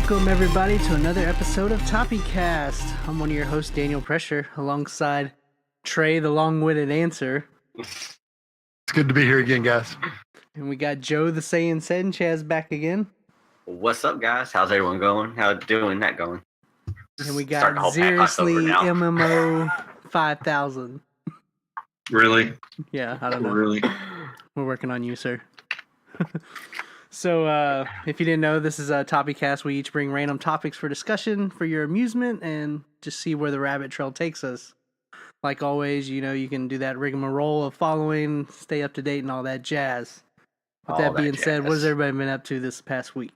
Welcome, everybody, to another episode of TopiCast. I'm one of your hosts, Daniel Pressure, alongside Trey, the long-witted answer. It's good to be here again, guys. And we got Joe, the Saiyan Sanchez, back again. What's up, guys? How's everyone going? How's doing that going? And we got Seriously MMO 5000. Really? Yeah, I don't know. Really? We're working on you, sir. So, if you didn't know, this is a TopiCast. We each bring random topics for discussion for your amusement and just see where the rabbit trail takes us. Like always, you know, you can do that rigmarole of following, stay up to date, and all that jazz. With that being said, what has everybody been up to this past week?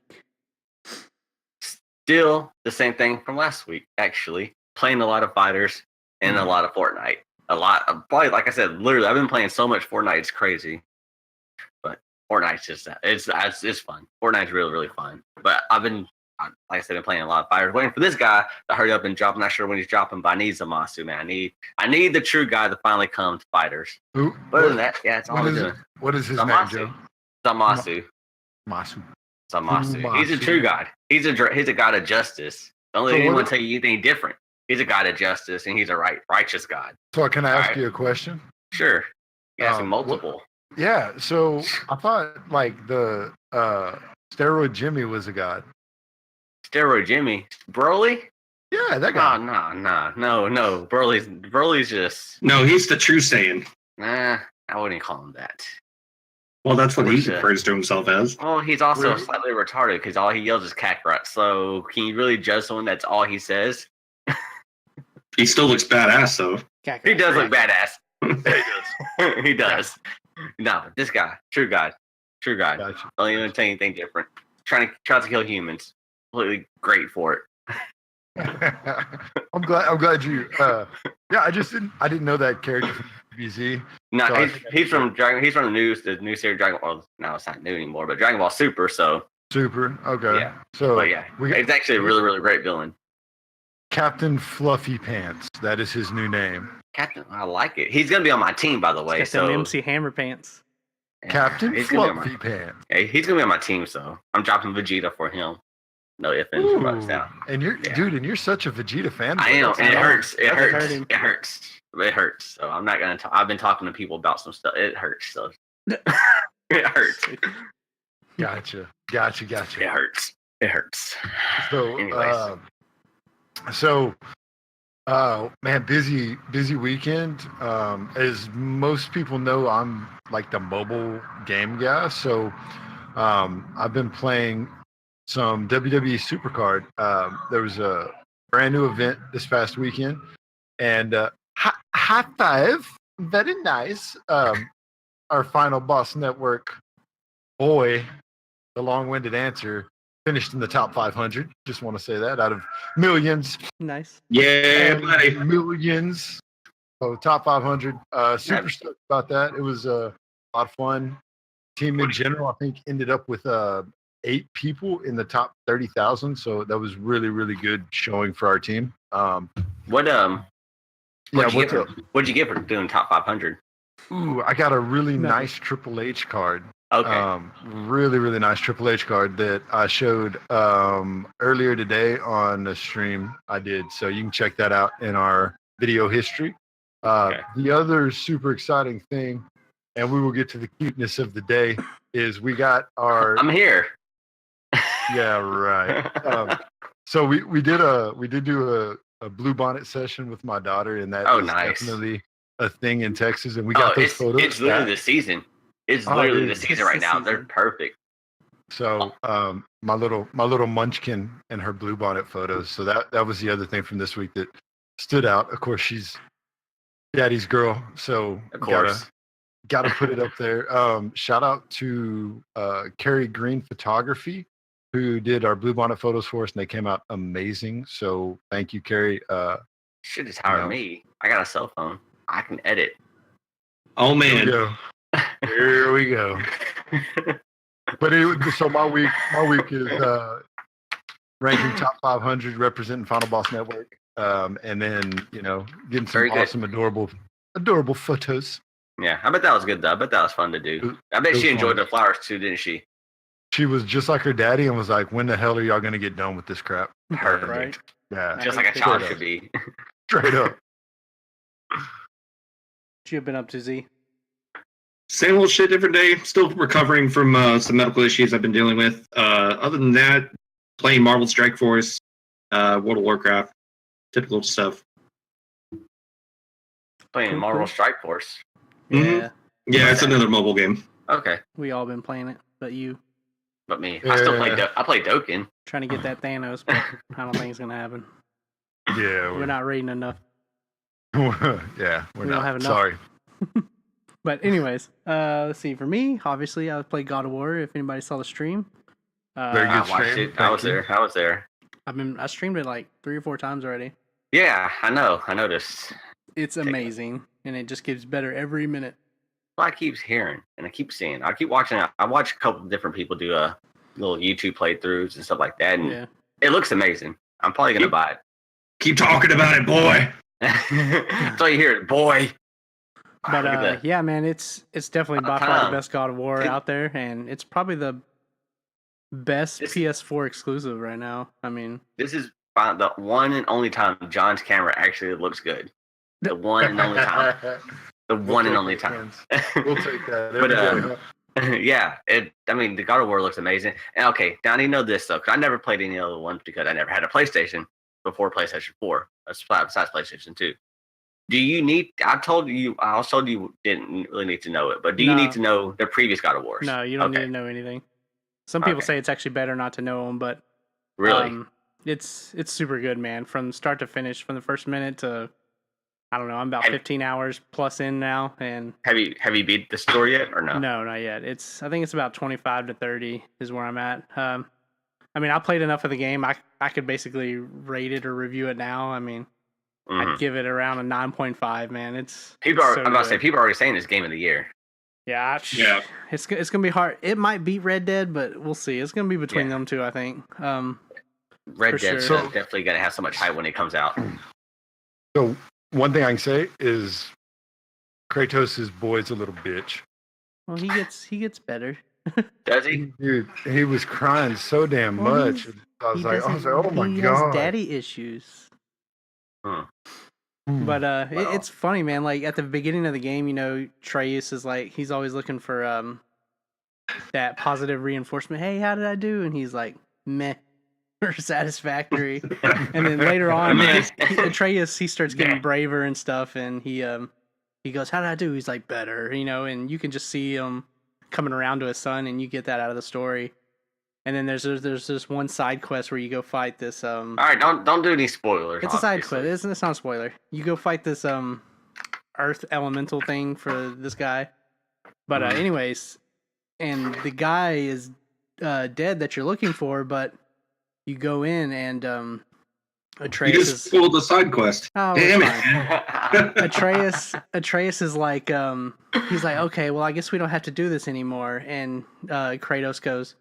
Still the same thing from last week, actually. Playing a lot of fighters and a lot of Fortnite. Probably, like I said, literally, I've been playing so much Fortnite, it's crazy. But Fortnite's just, it's fun. Fortnite's really, really fun. But I've been, like I said, been playing a lot of fighters, waiting for this guy to hurry up and drop. I'm not sure when he's dropping, but I need Zamasu, man. I need the true guy to finally come to fighters. Who? But other than that, yeah, it's all I'm doing. What is his name, Joe? Zamasu. Zamasu. He's a true god. He's a god of justice. Don't let anyone tell you anything different. He's a god of justice, and he's a righteous god. So can I ask you a question? Sure. You ask him multiple. Yeah. So I thought like the Steroid Jimmy was a god. Steroid Jimmy, Broly? Yeah, that guy. No. Broly's just. No, he's the true Saiyan. Nah, I wouldn't call him that. Well, that's what he refers to himself as. Oh, he's also slightly retarded because all he yells is Kakarot. So can you really judge someone that's all he says? He still looks badass, though. He does look badass. He does. No, but this guy, true god. Gotcha. Don't even tell you anything different. Trying to kill humans. Completely great for it. I'm glad you. Yeah, I didn't know that character from BZ. No, so he's from the new series Dragon Ball. No, it's not new anymore, but Dragon Ball Super. So Super. Okay. Yeah. So but yeah, it's actually a really, really great villain. Captain Fluffy Pants. That is his new name. Captain, I like it. He's gonna be on my team, by the way. Got so MC Hammer Pants. Captain Fluffy Pants. Yeah, he's gonna be on my team, so I'm dropping Vegeta for him. No ifs and buts now. And you're such a Vegeta fan. I am, and it hurts. It hurts. So I'm not gonna talk. I've been talking to people about some stuff. It hurts. So it hurts. Gotcha. It hurts. So, anyways. Man, busy weekend. As most people know, I'm like the mobile game guy. So, I've been playing some WWE Supercard. There was a brand new event this past weekend, and high five, very nice. Our final Boss Network boy, the long-winded answer, finished in the top 500. Just want to say that out of millions. Nice. Yeah, buddy. Millions. So top 500. Super stoked about that. It was a lot of fun. Team in general, I think, ended up with 8 people in the top 30,000. So that was really, really good showing for our team. What'd you get for doing top 500? Ooh, I got a really nice Triple H card. Okay. Really, really nice Triple H card that I showed earlier today on the stream I did. So you can check that out in our video history. The other super exciting thing, and we will get to the cuteness of the day, is we got our... I'm here. Yeah, right. So we did do a Blue Bonnet session with my daughter, and that is definitely a thing in Texas. And we got those photos. It's literally the season. It's literally the season right now. They're perfect. So my little munchkin and her Blue Bonnet photos. So that was the other thing from this week that stood out. Of course, she's daddy's girl, so of course gotta put it up there. Shout out to Carrie Green Photography, who did our Blue Bonnet photos for us, and they came out amazing. So thank you, Carrie. Should just hire me. I got a cell phone. I can edit. Oh man. Here we go. But so my week is ranking top 500, representing Final Boss Network, and then getting some awesome, adorable photos. Yeah, I bet that was good though. I bet that was fun to do. I bet she enjoyed the flowers too, didn't she? She was just like her daddy and was like, "When the hell are y'all gonna get done with this crap?" Perfect. Right. Yeah, Just like a child should be. straight up. What you have been up to, Z? Same old shit, different day. Still recovering from some medical issues I've been dealing with. Other than that, playing Marvel Strike Force, World of Warcraft, typical stuff. Playing Cool, Marvel cool. Strike Force. Mhm. Yeah, Yeah, it's another mobile game. Okay, we all been playing it, but you but me, I still play. Yeah. I play Dokkan. trying to get that Thanos, but I don't think it's gonna happen. Yeah, We're not rating enough. yeah, we're We not. don't have enough. Sorry. But anyways, let's see. For me, obviously, I played God of War. If anybody saw the stream, Very I good watched stream. it. I was Thank you. there. I was there. I streamed it like 3 or 4 times already. Yeah, I know. I noticed. It's amazing, and it just gets better every minute. Well, I keep hearing and I keep seeing. I keep watching. I watch a couple of different people do little YouTube playthroughs and stuff like that, and Yeah, it looks amazing. I'm probably gonna buy Keep talking about it, boy. it. That's all you hear, boy. but Look at that. yeah, man, it's definitely by far the Tom, best God of War it- out there, and it's probably the best This- PS4 exclusive right now. I mean, This is the one and only time John's camera actually looks good. The one and only time. The one and only time. We'll take that. But, every day, huh? yeah, I mean, the God of War looks amazing. And okay, now I need to know this though, because I never played any other ones because I never had a PlayStation before PlayStation 4. Besides PlayStation 2. Do you need? I was told you didn't really need to know it, but do you No. need to know the previous God of Wars? no, you don't Okay. need to know anything. Some people Okay. say it's actually better not to know them, but Really? it's super good, man. From start to finish, from the first minute to I don't know. I'm about Have- 15 hours plus in now, and Have you beat the story yet or no? no, not yet. I think it's about 25 to 30 is where I'm at. I mean, I played enough of the game. I could basically rate it or review it now. I mean, Mhm. I'd give it around a 9.5. Man, it's People are. so I'm about to say good. people are already saying it's game of the year. Yeah, Yeah. It's gonna be hard. It might beat Red Dead, but we'll see. It's gonna be between Yeah. them two, I think. Red For Dead's sure. definitely gonna have so much hype when it comes out. So one thing I can say is Kratos' boy's a little bitch. Well, he gets better. Does he? Dude, he was crying so damn Well, much. I was like, doesn't- oh my he god. has daddy issues. Hmm. But Well. it's funny, man. Like at the beginning of the game, you know, Treyus is like he's always looking for that positive reinforcement. Hey, how did I do? And he's like, meh, or satisfactory. And then later on, Atreus he starts getting Meh. braver and stuff, and he goes, how did I do? He's like, better, you know. And you can just see him coming around to his son, and you get that out of the story. And then there's this one side quest where you go fight this All right, don't do any spoilers. it's a side obviously. quest. It's not a spoiler. You go fight this earth elemental thing for this guy. But Mhm. anyways, and the guy is dead that you're looking for, but you go in and You Atreus just is spoiled the side quest. oh, Damn it's it. fine. Atreus is like he's like, okay, well I guess we don't have to do this anymore. And Kratos goes,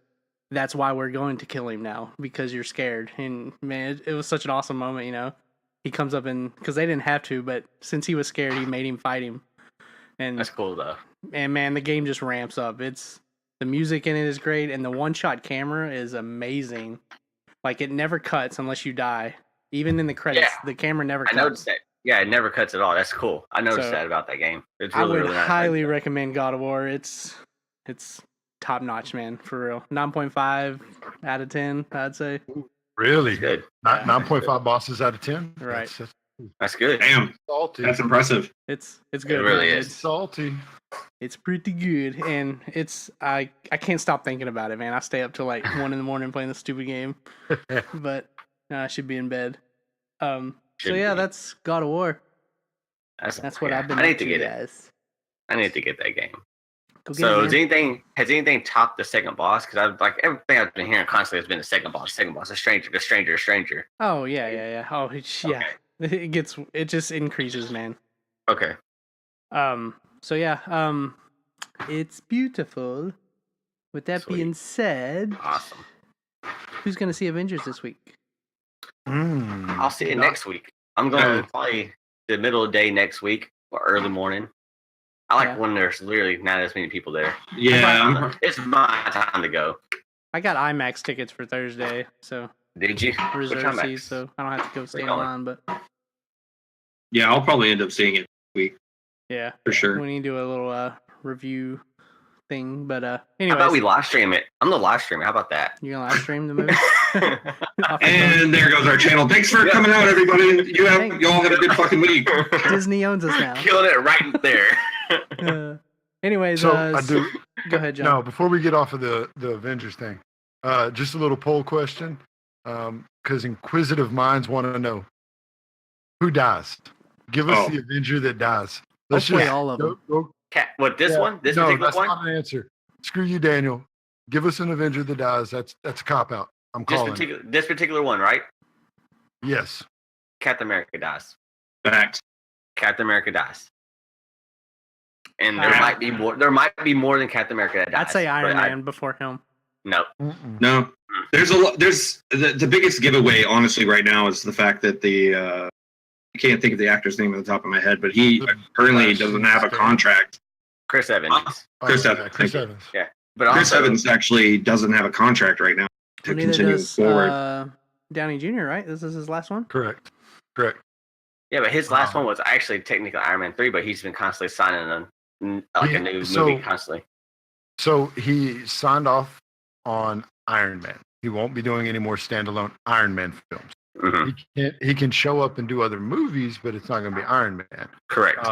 that's why we're going to kill him now, because you're scared. And man, it was such an awesome moment, you know. He comes up and because they didn't have to, but since he was scared, he made him fight him. And That's cool though. and man, the game just ramps up. It's the music in it is great, and the one-shot camera is amazing. Like it never cuts unless you die. Even in the credits, Yeah. the camera never I cuts. noticed that. Yeah, it never cuts at all. That's cool. I noticed So, that about that game. It's I really, would really nice. highly recommend God of War. It's top notch, man, for real. 9.5 out of 10, I'd say. Really? It's good. Yeah. 9.5 bosses out of 10? Right. That's That's good. Damn, salty. that's impressive. It's good. really man. is. It's salty. It's pretty good, and I can't stop thinking about it, man. I stay up till like 1 in the morning playing this stupid game, but I should be in bed. So Should yeah, be. that's God of War. That's what yeah, I've been I need up to get it. guys. I need to get that game. Go get So it, has anything topped the second boss? Because I've like everything I've been hearing constantly has been the second boss, a stranger. Oh yeah. Oh yeah. It just increases, man. Okay. So yeah, it's beautiful. With that Sweet. being said, Awesome. who's gonna see Avengers this week? I'll see it next week. I'm going probably the middle of the day next week or early morning. I like Yeah. when there's literally not as many people there. Yeah, It's my time to go. I got IMAX tickets for Thursday, so Did you? Which reserve IMAX? seats, so I don't have to go stay in going? line. But Yeah, I'll probably end up seeing it this week yeah, for sure. we need to do a little review thing. But How anyways, about we live stream it? I'm the live streamer. How about that? you gonna live stream the movie? Off your phone? And there goes our channel. Thanks for coming out, everybody. You all have a good fucking week. Disney owns us now. Killing it right there. Anyways, So I do. go ahead, John. No, before we get off of the Avengers thing, just a little poll question, because inquisitive minds want to know who dies. Give us the Avenger that dies. Let's Hopefully just all of them. What, this one? This no, particular that's one? not an answer. Screw you, Daniel. Give us an Avenger that dies. That's a cop out. I'm calling it. This particular one, right? Yes. Captain America dies. Fact. Captain America dies. And there Ah. might be more. There might be more than Captain America that dies. I'd say Iron but Man before him. No. No, there's a lot. There's the biggest giveaway, honestly, right now is the fact that I can't think of the actor's name at the top of my head, but he currently doesn't have a contract. Chris Evans. Chris Yeah, Evans. Chris thank you. Evans. But Chris also, Evans actually doesn't have a contract right now to Neither continue does forward. Downey Jr., right? This is his last one? Correct. yeah, but his last one was actually technically Iron Man 3, but he's been constantly signing a new movie constantly. So he signed off on Iron Man. He won't be doing any more standalone Iron Man films. Mm-hmm. He can show up and do other movies, but it's not going to be Iron Man. Correct.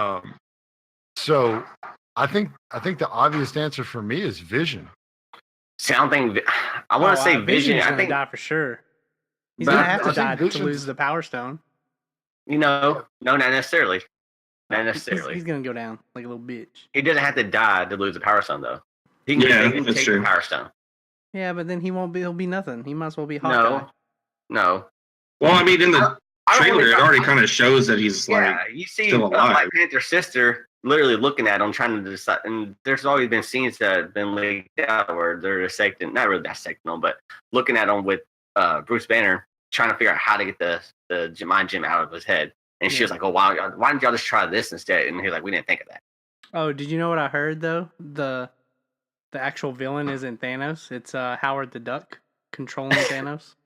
So I think the obvious answer for me is Vision. See, I don't think I want to say Vision. Vision's I gonna think die for sure. He's But gonna have I to think die to Vision's- lose the Power Stone. no, not necessarily. Not necessarily. He's gonna go down like a little bitch. He doesn't have to die to lose the Power Stone, though. He can that's take true. the Power Stone. Yeah, but then he'll be nothing. He might as well be Hawkeye. No. Well, I mean, in the I don't trailer, wanna it talk- already kind of shows that he's like, Yeah, you see still alive. Black Panther's sister literally looking at him, trying to decide. And there's always been scenes that have been leaked out where they're dissecting, not really dissecting him, but looking at him with Bruce Banner, trying to figure out how to get the mind gem out of his head. And she was like, "Oh, why didn't y'all just try this instead?" And he's like, "We didn't think of that." Oh, did you know what I heard though? The actual villain isn't Thanos. It's Howard the Duck controlling Thanos.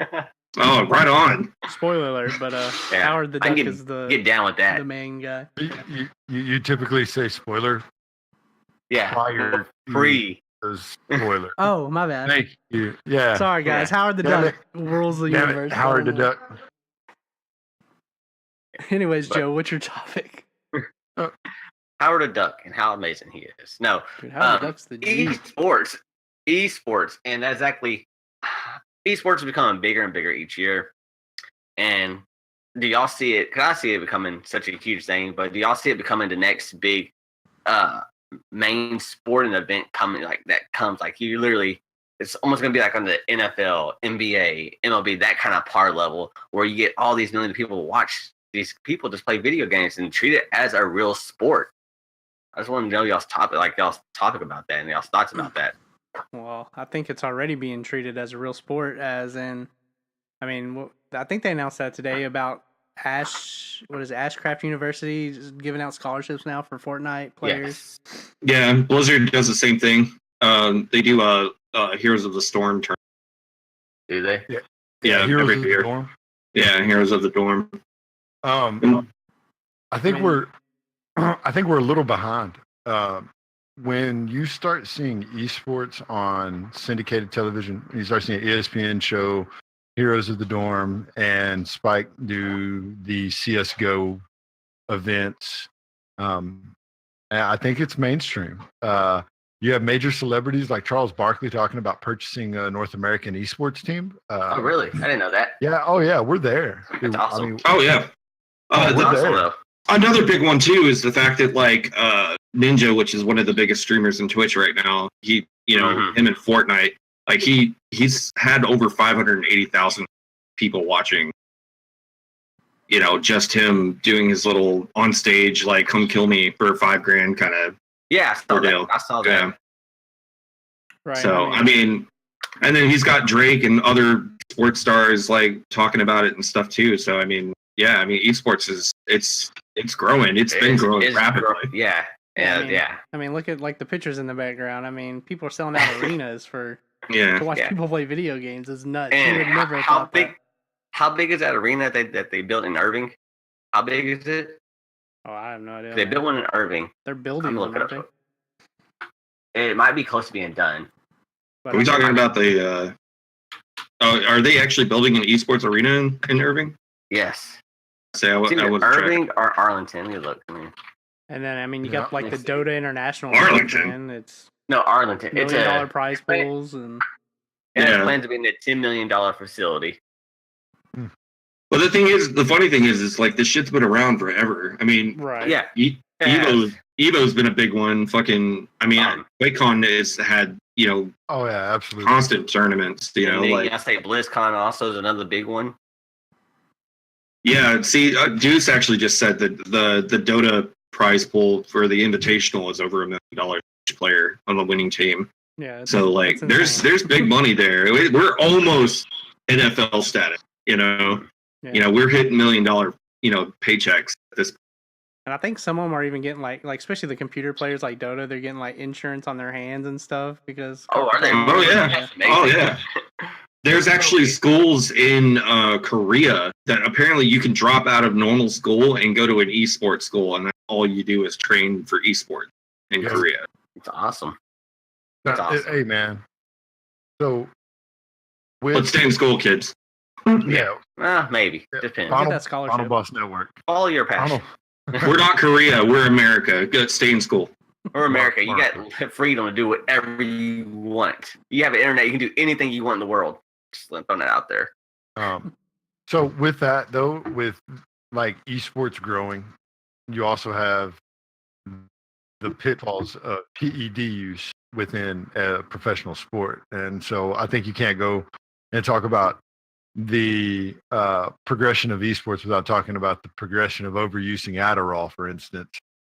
oh, right on. Spoiler alert, but Yeah, Howard the I Duck can is get down with that. the main guy. You typically say spoiler. Yeah, Prior free. to spoiler. Oh, my bad. Thank you. Yeah. Sorry guys, Howard the Damn Duck rules the Damn universe. it, Howard the Duck. Anyways, But- Joe, what's your topic? Howard the Duck and how amazing he is. No, Dude, Howard the Duck's the G. esports, and that's exactly esports is becoming bigger and bigger each year. And do y'all see it? Cause I see it becoming such a huge thing. But do y'all see it becoming the next big main sporting event coming? Like that comes like you literally. It's almost gonna be like on the NFL, NBA, MLB, that kind of par level where you get all these millions of people to watch these people just play video games and treat it as a real sport. I just want to know y'all's topic about that and y'all's thoughts about that. Well, I think it's already being treated as a real sport, as in, I mean, I think they announced that today about Ashcraft University is giving out scholarships now for Fortnite players. Yes. Yeah, Blizzard does the same thing. They do Heroes of the Storm tournament. Do they? Yeah, Heroes every of the year. Dorm. Yeah, Heroes of the Dorm. I think we're a little behind. When you start seeing esports on syndicated television, you start seeing ESPN show Heroes of the Dorm and Spike do the CS:GO events. And I think it's mainstream. You have major celebrities like Charles Barkley talking about purchasing a North American esports team. Oh, really? I didn't know that. Yeah. Oh, yeah. We're there. That's awesome. Oh yeah. That's we're awesome, there. though. Another big one too is the fact that like Ninja, which is one of the biggest streamers in Twitch right now, him in Fortnite, like he's had over 580,000 people watching. You know, just him doing his little on stage like "come kill me for $5,000" kind of Yeah, ordeal. I saw that. Yeah. Right. So I mean, and then he's got Drake and other sports stars like talking about it and stuff too. So I mean, yeah, I mean, esports it's growing. It's been growing rapidly. Yeah. I mean, look at like the pictures in the background. I mean, people are selling out arenas for Yeah. To watch Yeah. people play video games is nuts. You And would never have how thought big? that. How big is that arena that they built in Irving? How big is it? Oh, I have no idea. They man. built one in Irving. They're I'm building gonna one, look it aren't up. they? It might be close to being done. But Are we I think- talking about the? Are they actually building an esports arena in Irving? Yes. Say I It's was either tracking. Irving or Arlington. Let me look. And then I mean, you Yeah. got like the Let's see. Dota International, Arlington. man. It's No, Arlington. $1 It's million a prize pools and it has Yeah. plans to be in a $10 million facility. But the funny thing is like this shit's been around forever. I mean, right. Yeah. Evo's been a big one. Fucking, I mean, QuakeCon has had Oh yeah, absolutely. constant tournaments. And then, Like I say BlizzCon also is another big one. yeah. See, Deuce actually just said that the Dota prize pool for the Invitational is over $1 million each player on the winning team. Yeah. So like, that's insane. there's big money there. We're almost NFL status. Yeah. We're hitting $1 million paychecks at this. And I think some of them are even getting like especially the computer players like Dota, they're getting like insurance on their hands and stuff because. Oh, are they? Oh yeah. That's amazing. Oh yeah. There's actually schools in Korea that apparently you can drop out of normal school and go to an esports school, and all you do is train for esports in Yes. Korea. It's awesome. That's Now, awesome. Hey man. So Let's stay in school, kids. yeah, Maybe. Yeah. Depends. Get Final, that scholarship. Final Boss Network. Follow your passion. We're not Korea. We're America. Go stay in school. Or America. You Mark. got freedom to do whatever you want. You have an internet. You can do anything you want in the world. Just throwing it out there. So with that though, with like esports growing, you also have the pitfalls of PED use within a professional sport, and so I think you can't go and talk about the progression of esports without talking about the progression of overusing Adderall, for instance,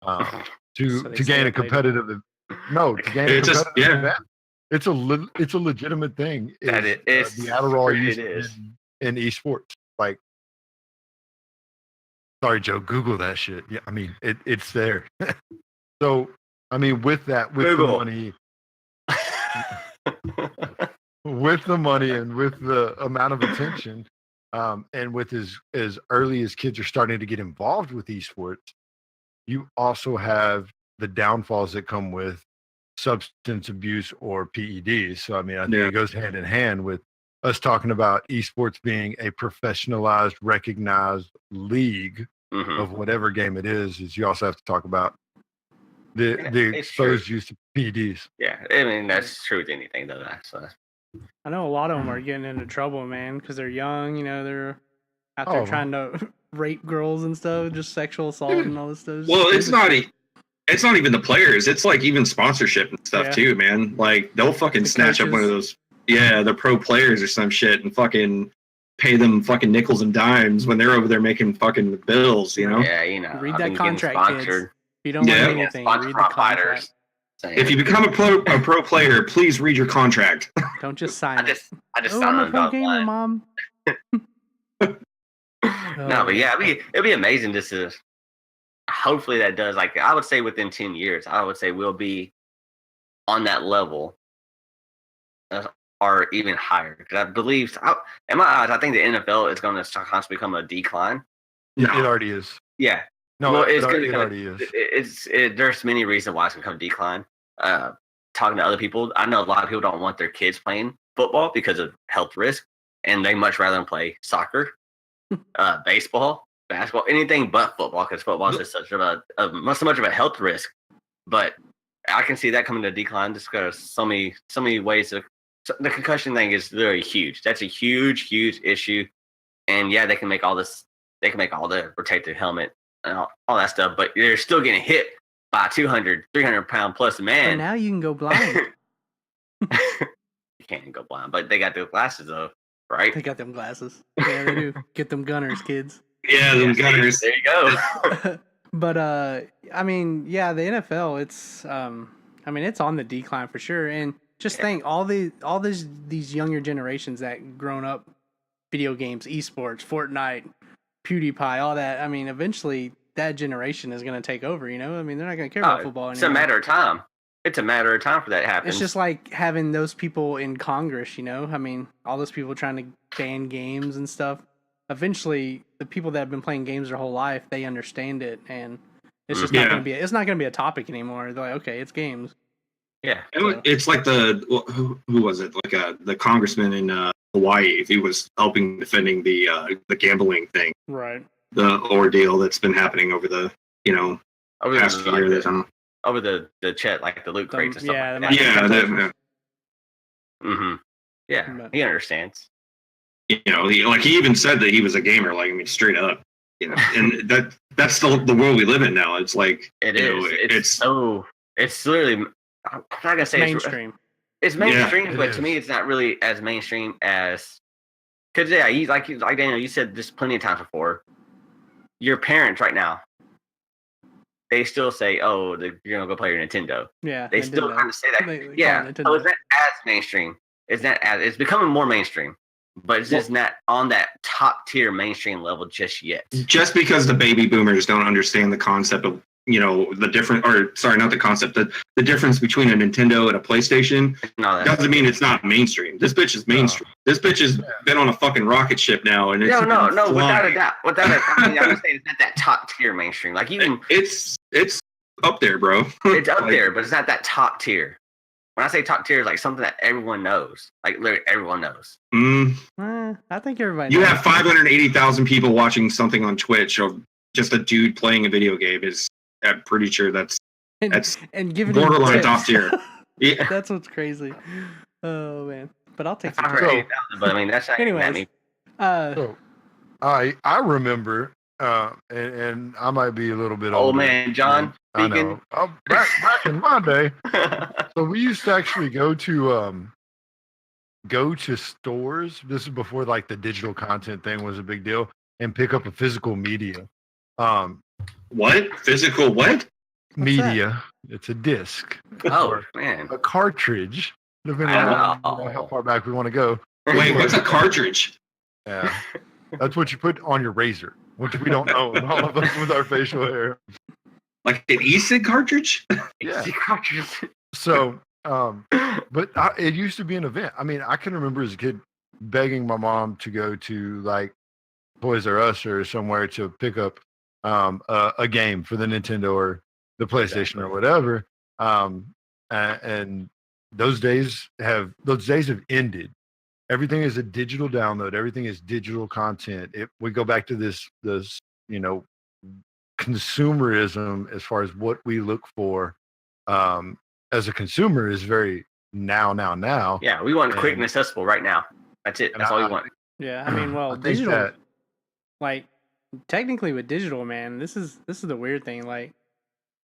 So to they to stay gain a up late. competitive. No, to gain a It's just- competitive yeah. advantage. It's a legitimate thing. That is, it is. the Adderall It use is. in esports. Like, sorry, Joe, Google that shit. Yeah, I mean it's there. So I mean, with that, with Google. the money, with the money, and with the amount of attention, and with as early as kids are starting to get involved with esports, you also have the downfalls that come with substance abuse or PEDs. So I mean, I think Yeah. it goes hand in hand with us talking about esports being a professionalized, recognized league Mhm. of whatever game it is you also have to talk about the It's true. exposed use of PEDs. Yeah, I mean that's true with anything though. So I know a lot of them are getting into trouble, man, because they're young. They're out there Oh. trying to rape girls and stuff, just sexual assault and all this stuff. Well, it's Stupid not. shit. It's not even the players. It's like even sponsorship and stuff Yeah. too, man. Like they'll fucking The snatch up one of coaches. those, the pro players or some shit, and fucking pay them fucking nickels and dimes when they're over there making fucking bills. Oh. yeah, Read I've that been getting contract, kids. sponsored. If you don't Yeah. learn Yeah, anything, sponsored read from the fighters. contract. Saying, If you become a pro player, please read your contract. Don't just sign I it. just Oh, signed I'm on a the pro dotted gamer, line. mom. No, but yeah, it'd be amazing just to hopefully that does, like, I would say within 10 years, I would say we'll be on that level or even higher. Because I believe, in my eyes, I think the NFL is going to constantly become a decline. It already is. Yeah. No, Well, it, it's gonna it become- already is. There's many reasons why it's going to come decline. Talking to other people, I know a lot of people don't want their kids playing football because of health risk, and they much rather play soccer, baseball, basketball, anything but football, because football is just such so much of a health risk. But I can see that coming to decline just because so many ways the concussion thing is very huge. That's a huge issue, and yeah, they can make all this. They can make all the protective helmet and all that stuff, but you're still getting hit by a 200, 300-pound plus But man. now you can go blind. You can't go blind, but they got the glasses though, right? They got them glasses. Yeah, they do. Get them gunners, kids. Yeah, them Yeah, see, gunners. There you go. But I mean, yeah, the NFL, it's it's on the decline for sure. And just think all these younger generations that grown up video games, esports, Fortnite, PewDiePie, all that. I mean, eventually that generation is going to take over, I mean, they're not going to care about football It's a anymore. matter of time. it's a matter of time for that happens. It's just like having those people in Congress, you know? I mean, all those people trying to ban games and stuff. Eventually, the people that have been playing games their whole life, they understand it, and it's just not Yeah. going to be. It's not going to be a topic anymore. They're like, okay, it's games. yeah. It's like who was it? Like the congressman in Hawaii. He was helping defending the gambling thing, Right. the ordeal that's been happening over the Over past the, year. like, over the chat, like the loot crates and stuff yeah, like the that. Yeah, Mm-hmm. Yeah, But- he understands. he even said that he was a gamer. Like, I mean, straight up. And that's the world we live in now. It's like It you know, is. It's literally. I'm not gonna say Mainstream. It's mainstream, it but is. to me, it's not really as mainstream as. Because like Daniel, you said this plenty of times before. Your parents right now, they still say, "Oh, you're gonna go play your Nintendo." Yeah. They still Nintendo. kind of say that. They call Yeah. it So Nintendo. it's not as mainstream. It's becoming more mainstream, but it's just not on that top tier mainstream level just yet. just because the baby boomers don't understand the concept of the different, or sorry, not the concept, the difference between a Nintendo and a PlayStation No, that. doesn't mean it's not mainstream. This bitch is mainstream. This bitch has been on a fucking rocket ship now, and it's No, been without a flying. doubt. I mean, I'm just saying it's not that top tier mainstream. Like even It's up there, bro. it's up Like, there, but it's not that top tier. When I say top tier, it's like something that everyone knows. Like literally everyone knows. I think everybody You knows. have 580,000 people watching something on Twitch, or just a dude playing a video game. I'm pretty sure that's and giving him borderline tips. top tier. Yeah. That's what's crazy. Oh man. But I'll take I've some heard tips. 80,000, but I mean that's not even that Anyways, many. So I remember, and I might be a little bit Old older. man John I speaking. know. Back in my day, so we used to actually go to stores. This is before like the digital content thing was a big deal, and pick up a physical media. What? Physical what? Media. It's a disc, Oh man. a cartridge, depending Wow. on how far back we want to go. Wait, what's a cartridge? Yeah, that's what you put on your razor, which we don't know. All of us with our facial hair. Like an e-cig cartridge? Yeah. So, but it used to be an event. I mean, I can remember as a kid begging my mom to go to like Toys R Us or somewhere to pick up a game for the Nintendo or the PlayStation or whatever. And those days have ended. Everything is a digital download. Everything is digital content. We go back to this consumerism as far as what we look for as a consumer is very now. Yeah, we want quick And- and accessible right now. That's it. And That's all we want. yeah, I mean, well, I think digital, that- like technically with digital, man, this is the weird thing. Like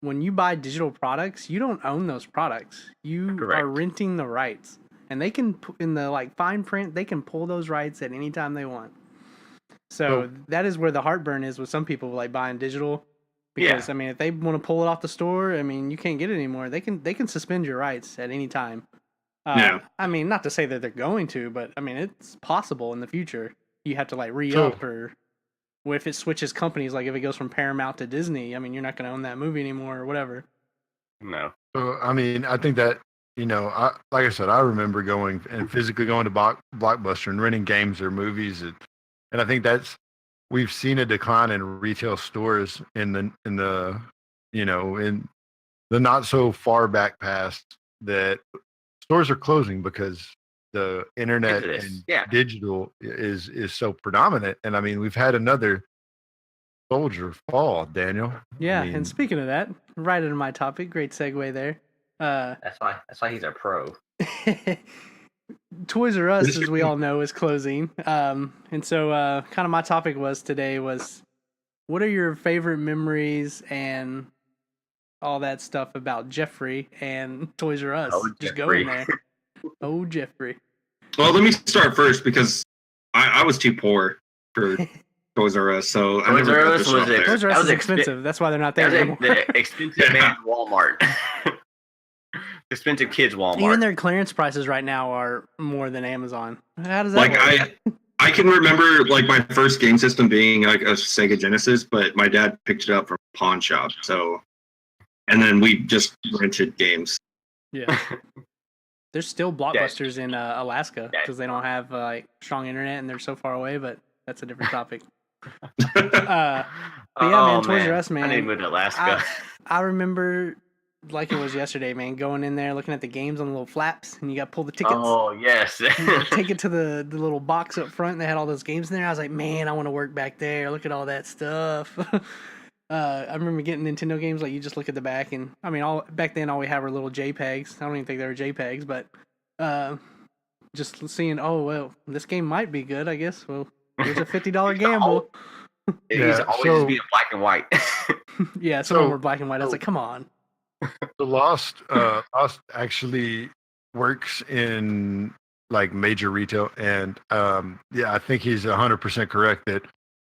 when you buy digital products, you don't own those products. You Correct. are renting the rights, and they can in the like fine print, they can pull those rights at any time they want. So that is where the heartburn is with some people like buying digital. Because I mean, if they want to pull it off the store, I mean, you can't get it anymore. They can suspend your rights at any time. Yeah. I mean, not to say that they're going to, but I mean, it's possible in the future. You have to like re-up or if it switches companies, like if it goes from Paramount to Disney, I mean, you're not going to own that movie anymore or whatever. No. So, I mean, I think that, like I said, I remember going and physically going to Blockbuster and renting games or movies. And I think we've seen a decline in retail stores in the not so far back past that stores are closing because the internet and digital is so predominant. And I mean, we've had another soldier fall, Daniel. Yeah, I mean, and speaking of that, right into my topic, great segue there. That's why he's our pro. Toys R Us, as we all know, is closing. And so kind of my topic today was what are your favorite memories and all that stuff about Jeffrey and Toys R Us? Oh, just Jeffrey. go in there. Oh, Jeffrey. Well, let me start first because I was too poor for Toys R Us, so I Toys never R got Us to shop was there. Toys R Us That is was expensive. That's why they're not That there was anymore. the expensive man's Walmart. Expensive kids Walmart. Even their clearance prices right now are more than Amazon. How does that Like work? I can remember like my first game system being like a Sega Genesis, but my dad picked it up from a pawn shop. So, and then we just rented games. Yeah. There's still Blockbusters in Alaska Yeah. because they don't have like strong internet and they're so far away. But that's a different topic. But yeah, man, Toys R Us, man. I need to move to Alaska. I remember like it was yesterday, man. Going in there, looking at the games on the little flaps, and you got to pull the tickets. Oh yes. Take it to the little box up front. And they had all those games in there. I was like, man, I want to work back there. Look at all that stuff. I remember getting Nintendo games. Like you just look at the back, and I mean, all back then all we had were little JPEGs. I don't even think they were JPEGs, but just seeing, oh well, this game might be good. I guess. Well, here's a $50 gamble. It used to always be in black and white. Yeah, some of them were black and white. I was like, come on. The Lost actually works in like major retail, and yeah, I think he's 100% correct that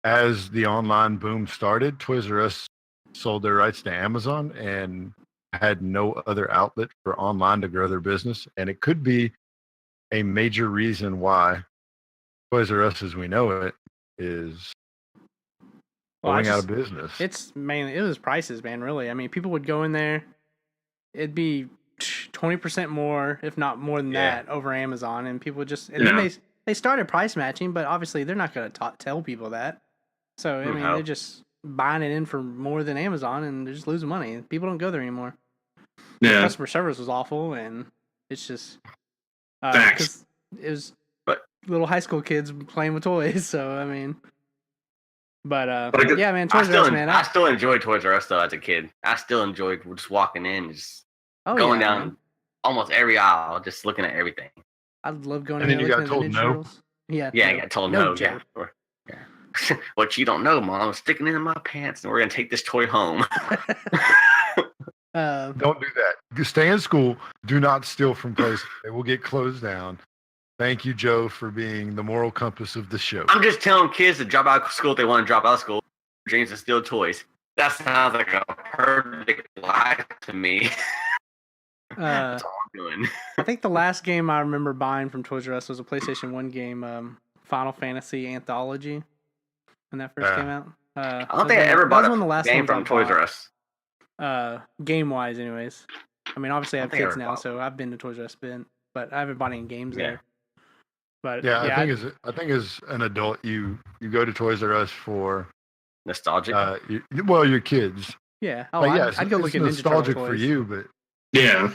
as the online boom started, Toys R Us sold their rights to Amazon and had no other outlet for online to grow their business, and it could be a major reason why Toys R Us, as we know it, is going out of business. It was prices, man. Really, I mean, people would go in there. It'd be 20% more, if not more than that, over Amazon, and people would just. And then they started price matching, but obviously they're not going to tell people that. So I mean, they're just buying it in for more than Amazon, and they're just losing money. People don't go there anymore. Yeah, the customer service was awful, and it's just facts. It was little high school kids playing with toys. So I mean. But yeah, man, Toys R Us, man. I still enjoyed Toys R Us though as a kid. I still enjoyed just walking in, just going down almost every aisle, just looking at everything. I love going in. And then you got told no. Yeah, I got told no. Yeah. What you don't know, Mom, I'm sticking it in my pants, and we're gonna take this toy home. Don't do that. Stay in school. Do not steal from places. They will get closed down. Thank you, Joe, for being the moral compass of the show. I'm just telling kids to drop out of school if they want to drop out of school. Dreams and steal toys. That sounds like a perfect life to me. That's all I'm doing. I think the last game I remember buying from Toys R Us was a PlayStation 1 game, Final Fantasy Anthology, when that first came out. I don't think I ever bought a game from Toys R Us. Game-wise, anyways. I mean, obviously I have kids now, so I've been to Toys R Us, but I haven't bought any games there. But yeah, I think as an adult, you go to Toys R Us for nostalgic. Your kids. Yeah. Oh, I'd go look at nostalgic for you, but yeah.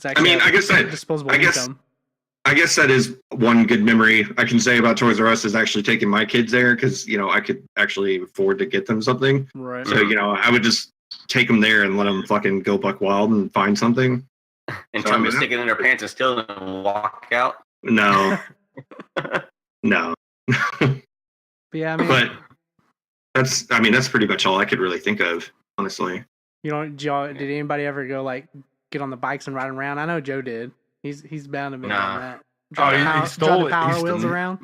I mean, I guess that is one good memory I can say about Toys R Us is actually taking my kids there because I could actually afford to get them something. Right. So I would just take them there and let them fucking go buck wild and find something. And tell them to stick it in their pants and steal it and walk out. No. No. Yeah, I mean, but that's pretty much all I could really think of, honestly. Did anybody ever go like get on the bikes and ride around? I know Joe did. He's bound to be on that. He stole it. Power wheels around.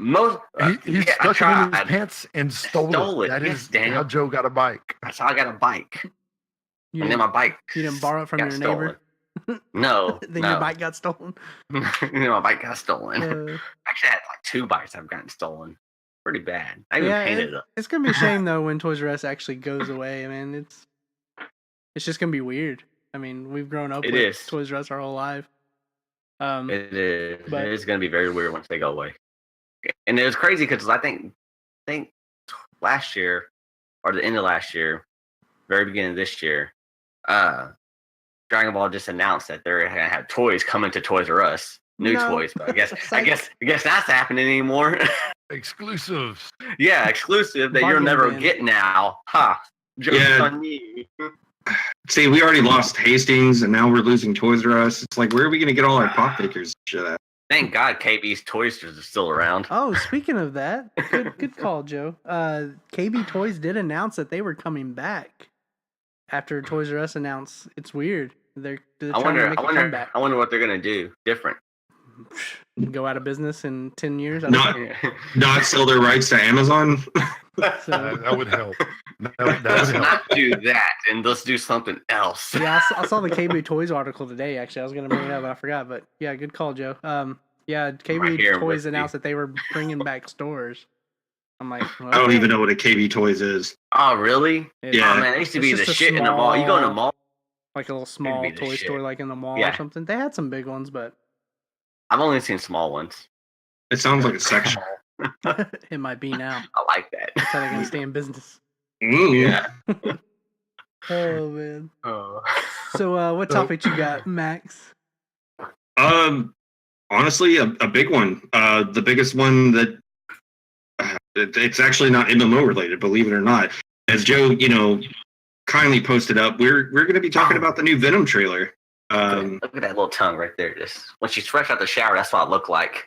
He stuck it in his pants and stole it. That is how Joe got a bike. That's how I got a bike. And then my bike. You didn't borrow it from your neighbor. No. Then your bike got stolen. My bike got stolen. Actually, I had like 2 bikes I've gotten stolen. Pretty bad. I even painted it up. It's gonna be a shame though when Toys R Us actually goes away. I mean, it's just gonna be weird. I mean, we've grown up with Toys R Us our whole life. It is. But it's gonna be very weird once they go away. And it was crazy because I think last year or the end of last year, very beginning of this year, Dragon Ball just announced that they're gonna have toys coming to Toys R Us, toys. But I guess that's happening anymore. Exclusives. Yeah, exclusive that you'll never get now. Ha! Joke's on you. See, we already lost Hastings, and now we're losing Toys R Us. It's like, where are we gonna get all our pop makers and shit at? Thank God KB's Toys are still around. Oh, speaking of that, good call, Joe. KB Toys did announce that they were coming back after Toys R Us announced. It's weird. They're trying to make a comeback. I wonder what they're gonna do different. Go out of business in 10 years? Not sell their rights to Amazon? That would help. Let's not do that, and let's do something else. Yeah, I saw the KB Toys article today, actually. I was going to bring it up, but I forgot. But yeah, good call, Joe. Yeah, KB Toys announced that they were bringing back stores. I'm like, I don't even know what a KB Toys is. Oh, really? Yeah. Oh, man, it used to be the shit in the mall. You go in the mall, like a little small be the toy shit. store, like in the mall or Yeah. something. They had some big ones, but I've only seen small ones. It sounds like a sex shop. it might be now. I like that. That's how they're gonna stay in business. Yeah. Oh man. Oh. So, what topic you got, Max? Honestly, a big one. The biggest one that it's actually not MMO related, believe it or not. As Joe, kindly posted up, we're going to be talking about the new Venom trailer. Look at that little tongue right there. Just when she's fresh out the shower, that's what it looked like.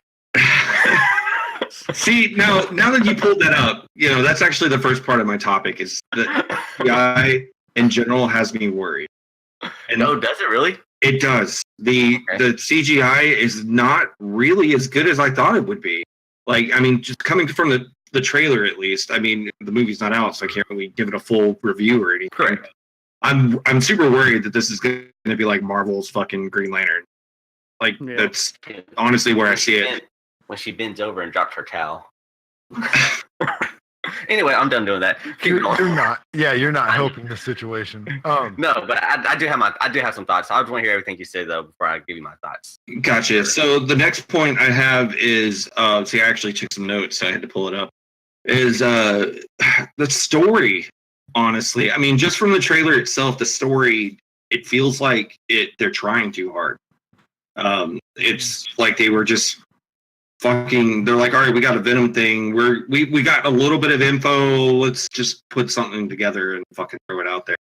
See, now that you pulled that up, that's actually the first part of my topic is that the guy in general has me worried. And No, does it really? it does. The CGI is not really as good as I thought it would be. Like, I mean, just coming from the trailer at least. I mean, the movie's not out, so I can't really give it a full review or anything. Correct. I'm super worried that this is going to be like Marvel's fucking Green Lantern. Like, that's honestly where I see it. When she bends over and drops her towel. Anyway, I'm done doing that. You're not. Yeah, you're not helping the situation. No, but I do have some thoughts. I just want to hear everything you say though before I give you my thoughts. Gotcha. So the next point I have is see, I actually took some notes, so I had to pull it up. Is the story, honestly. I mean, just from the trailer itself, the story, it feels like they're trying too hard. It's like they were just they're like, all right, we got a Venom thing. We got a little bit of info. Let's just put something together and fucking throw it out there.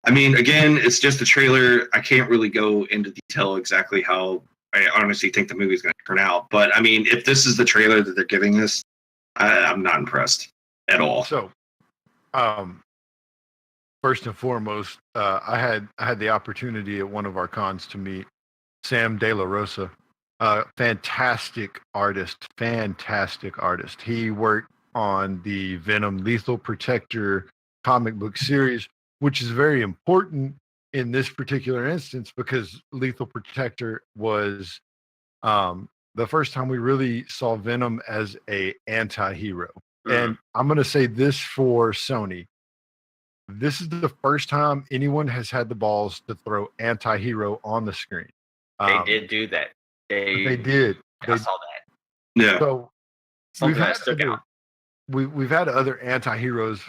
I mean, again, it's just a trailer. I can't really go into detail exactly how I honestly think the movie's going to turn out. But I mean, if this is the trailer that they're giving us, I'm not impressed at all. So, first and foremost, I had the opportunity at one of our cons to meet Sam De La Rosa. Fantastic artist. He worked on the Venom Lethal Protector comic book series, which is very important in this particular instance because Lethal Protector was the first time we really saw Venom as a anti-hero. And I'm going to say this for Sony. This is the first time anyone has had the balls to throw anti-hero on the screen. They did do that. They did. I saw that. Yeah. So Something that stuck out. we've had other anti-heroes,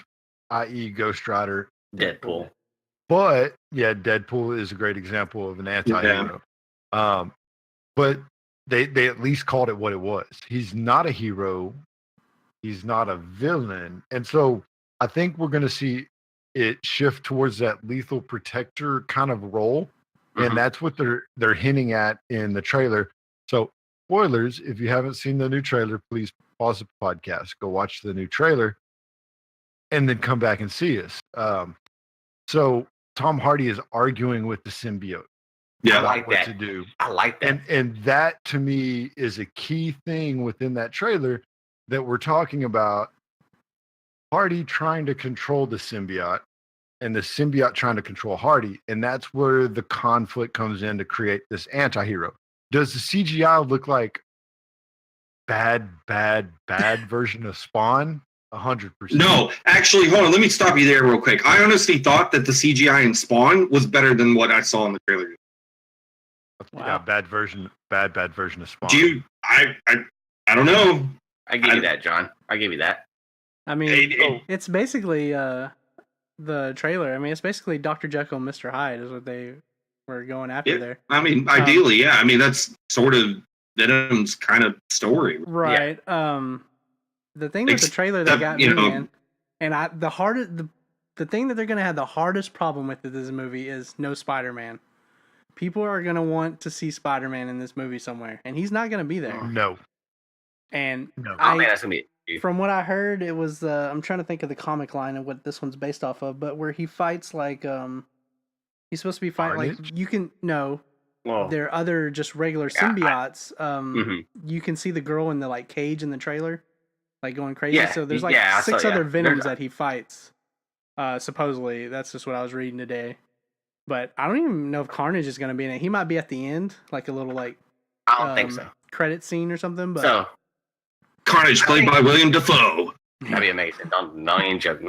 i.e. Ghost Rider. Deadpool. But yeah, Deadpool is a great example of an anti-hero. But they at least called it what it was. He's not a hero. He's not a villain. And so I think we're going to see it shift towards that Lethal Protector kind of role. And that's what they're hinting at in the trailer. So, spoilers, if you haven't seen the new trailer, please pause the podcast, go watch the new trailer, and then come back and see us. So, Tom Hardy is arguing with the symbiote. Yeah, I like what that. to do. I like that. And that, to me, is a key thing within that trailer that we're talking about. Hardy trying to control the symbiote. And the symbiote trying to control Hardy. And that's where the conflict comes in to create this anti-hero. Does the CGI look like bad version of Spawn? 100%. No, actually, hold on. Let me stop you there real quick. I honestly thought that the CGI in Spawn was better than what I saw in the trailer. Yeah, bad version of Spawn. I don't know. I give you that, John. I give you that. I mean, it's basically the trailer. I mean, it's basically Dr. Jekyll and Mr. Hyde is what they were going after there. I mean, ideally, yeah. I mean, that's sort of Venom's kind of story. Right. Yeah. The thing with the trailer that got me, man, and the thing that they're going to have the hardest problem with this movie is no Spider-Man. People are going to want to see Spider-Man in this movie somewhere, and he's not going to be there. No. And no. I mean, that's going to be from what I heard, it was I'm trying to think of the comic line of what this one's based off of, but where he fights like he's supposed to be fighting like there are other just regular symbiotes. You can see the girl in the like cage in the trailer, like going crazy. Yeah, so there's like six other Venoms that he fights. Supposedly, that's just what I was reading today. But I don't even know if Carnage is going to be in it. He might be at the end, like a little like I don't think so. Credit scene or something. But so Carnage played by William Dafoe. That'd be amazing. Not even joking.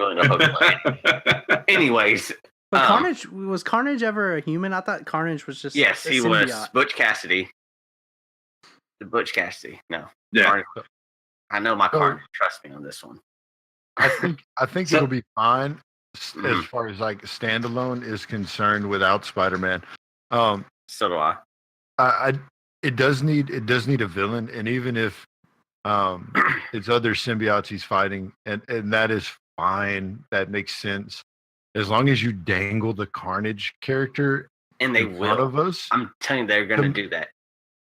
Anyways, But Carnage was Carnage ever a human? I thought Carnage was just yes, a he symbiote. was Butch Cassidy. The Butch Cassidy. No. Yeah. Carnage. I know my So- Carnage. Trust me on this one. I think So- it'll be fine as Mhm. far as like standalone is concerned without Spider-Man. So do I. It does need a villain, and even if it's other symbiotes he's fighting, and that is fine. That makes sense as long as you dangle the Carnage character And they in front will. of us I'm telling you, they're going to The- do that.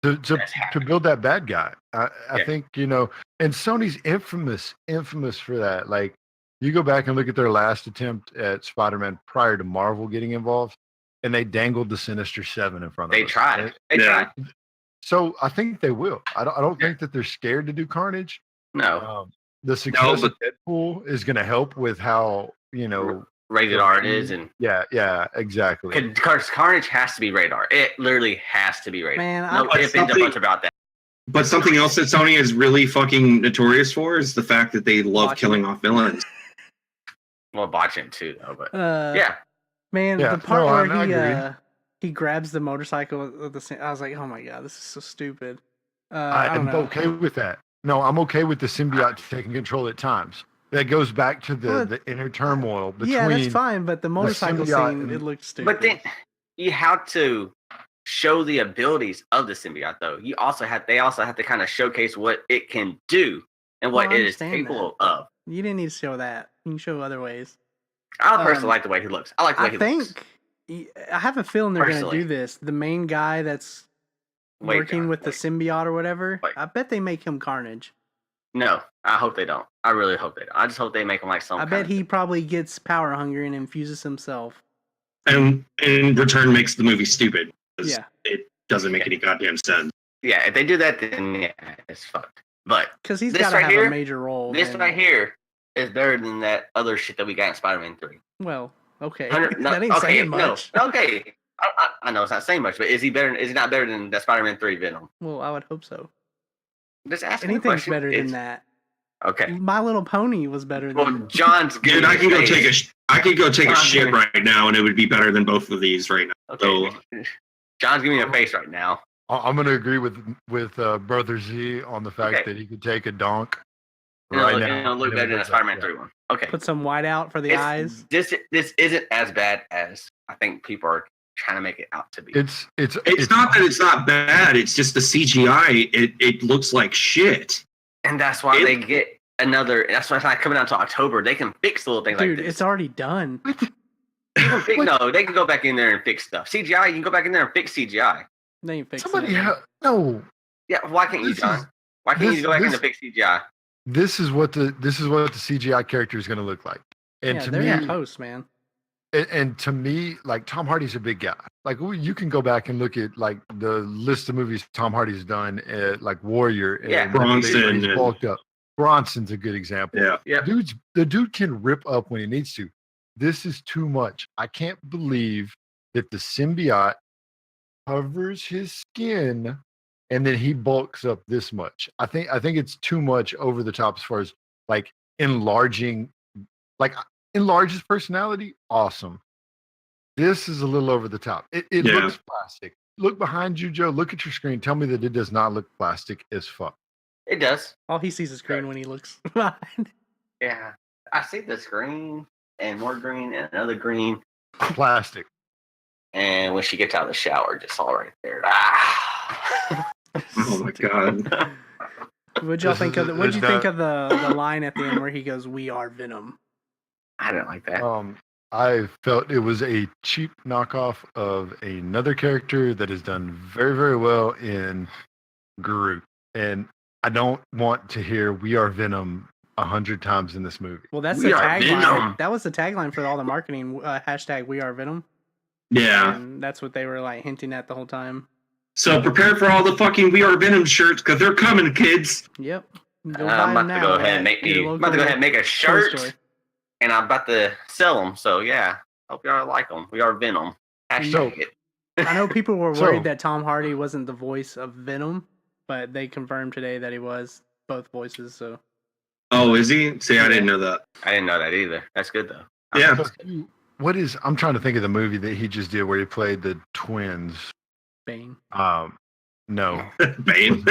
to That's happening. build that bad guy. I Yeah. think and Sony's infamous for that. Like you go back and look at their last attempt at Spider-Man prior to Marvel getting involved, and they dangled the Sinister Seven in front of They us. tried. They Yeah. tried. So I think they will. I don't Yeah. think that they're scared to do Carnage. No. The success but- of Deadpool is going to help with how Rated R it is. And yeah, exactly. because Carnage has to be rated R. It literally has to be rated Man, R. No I- ifs, ands, or buts about that. But something else that Sony is really fucking notorious for is the fact that they love Watching killing it. off villains. Well, botching it too, though. But Yeah, man, Yeah, the part no, I where agree. he grabs the motorcycle with the I was like, oh my god, this is so stupid. I I'm don't know. okay with that. No, I'm okay with the symbiote taking control at times. That goes back to Well, the inner turmoil between. Yeah, that's fine, but the motorcycle symbiote scene, and- it looks stupid. But then you have to show the abilities of the symbiote, though. They also have to kind of showcase what it can do and what Well, I it is understand capable of. You didn't need to show that. You can show other ways. I personally Um, like the way he looks. I like the way I he think looks. I have a feeling they're going to Personally. do this. The main guy that's Wait, working John, with the wait. symbiote or whatever, Wait. I bet they make him Carnage. No, I hope they don't. I really hope they don't. I just hope they make him like some. I bet he probably gets power hungry and infuses himself. And in return makes the movie stupid. 'Cause Yeah. It doesn't make any goddamn sense. Yeah, if they do that, then yeah, it's fucked. But Because he's This got to right have here- a major role. this man. right here is better than that other shit that we got in Spider-Man 3. Well, okay. 100 no, that ain't okay, saying much. No, okay. I know it's not saying much, but is he better? Is he not better than that Spider-Man 3 Venom? Well, I would hope so. Just asking. a Anything's question. better than It's- that. Okay. My Little Pony was better Well, than. John's Dude, giving I me can go face. take I could go take a John's shit giving- right now, and it would be better than both of these right now. Okay. John's giving me a face right now. I'm going to agree with Brother Z on the fact Okay. that he could take a donk And right it'll, now. and it'll look and it better than the would Spider-Man look 3 one. Okay. Put some white out for the It's- eyes. This isn't as bad as I think people are trying to make it out to be. It's It's not that it's not bad. It's just the CGI. It looks like shit. And that's why they get another. That's why it's not coming out until October. They can fix little things Dude, like this. it's already done. No, they can go back in there and fix stuff. CGI, you can go back in there and fix CGI. They ain't fixing somebody it. no. Yeah, why can't you, This John? is- Why can't you this- go back in this- to fix CGI? This is what the CGI character is going to look like. And Yeah, to they're me, in post, man. and to me, like Tom Hardy's a big guy. Like you can go back and look at like the list of movies Tom Hardy's done, like Warrior, and Yeah. Bronson He's and- bulked up. Bronson's a good example. Yeah. Yep. The dude can rip up when he needs to. This is too much. I can't believe that the symbiote covers his skin and then he bulks up this much. I think it's too much over the top as far as like enlarging his personality. Awesome. This is a little over the top. It Yeah. looks plastic. Look behind you, Joe. Look at your screen. Tell me that it does not look plastic as fuck. It does. All he sees is green when he looks behind. Yeah. I see this green and more green and another green. Plastic. And when she gets out of the shower, just all right there. Ah. Oh my god. What'd y'all This think is- of what'd you it's think not- of the line at the end where he goes, "We are Venom"? I didn't like that. I felt it was a cheap knockoff of another character that has done very, very well in Groot. And I don't want to hear "We are Venom" 100 times in this movie. Well, that's We the are tagline. Venom. That was the tagline for all the marketing. Hashtag We are Venom. Yeah. And that's what they were like hinting at the whole time. So prepare for all the fucking We Are Venom shirts because they're coming, kids. Yep. Go I'm buy about 'em to now go ahead at and make your I'm about to go local ahead and make a toy shirt, store. and I'm about to sell them. So yeah, hope y'all like them. We are Venom. Hashtag So- it. I know people were So- worried that Tom Hardy wasn't the voice of Venom, but they confirmed today that he was both voices. So Oh, is he? See, I didn't know that. I didn't know that either. That's good though. Yeah. So what is? I'm trying to think of the movie that he just did where he played the twins. Bane. No. Bane.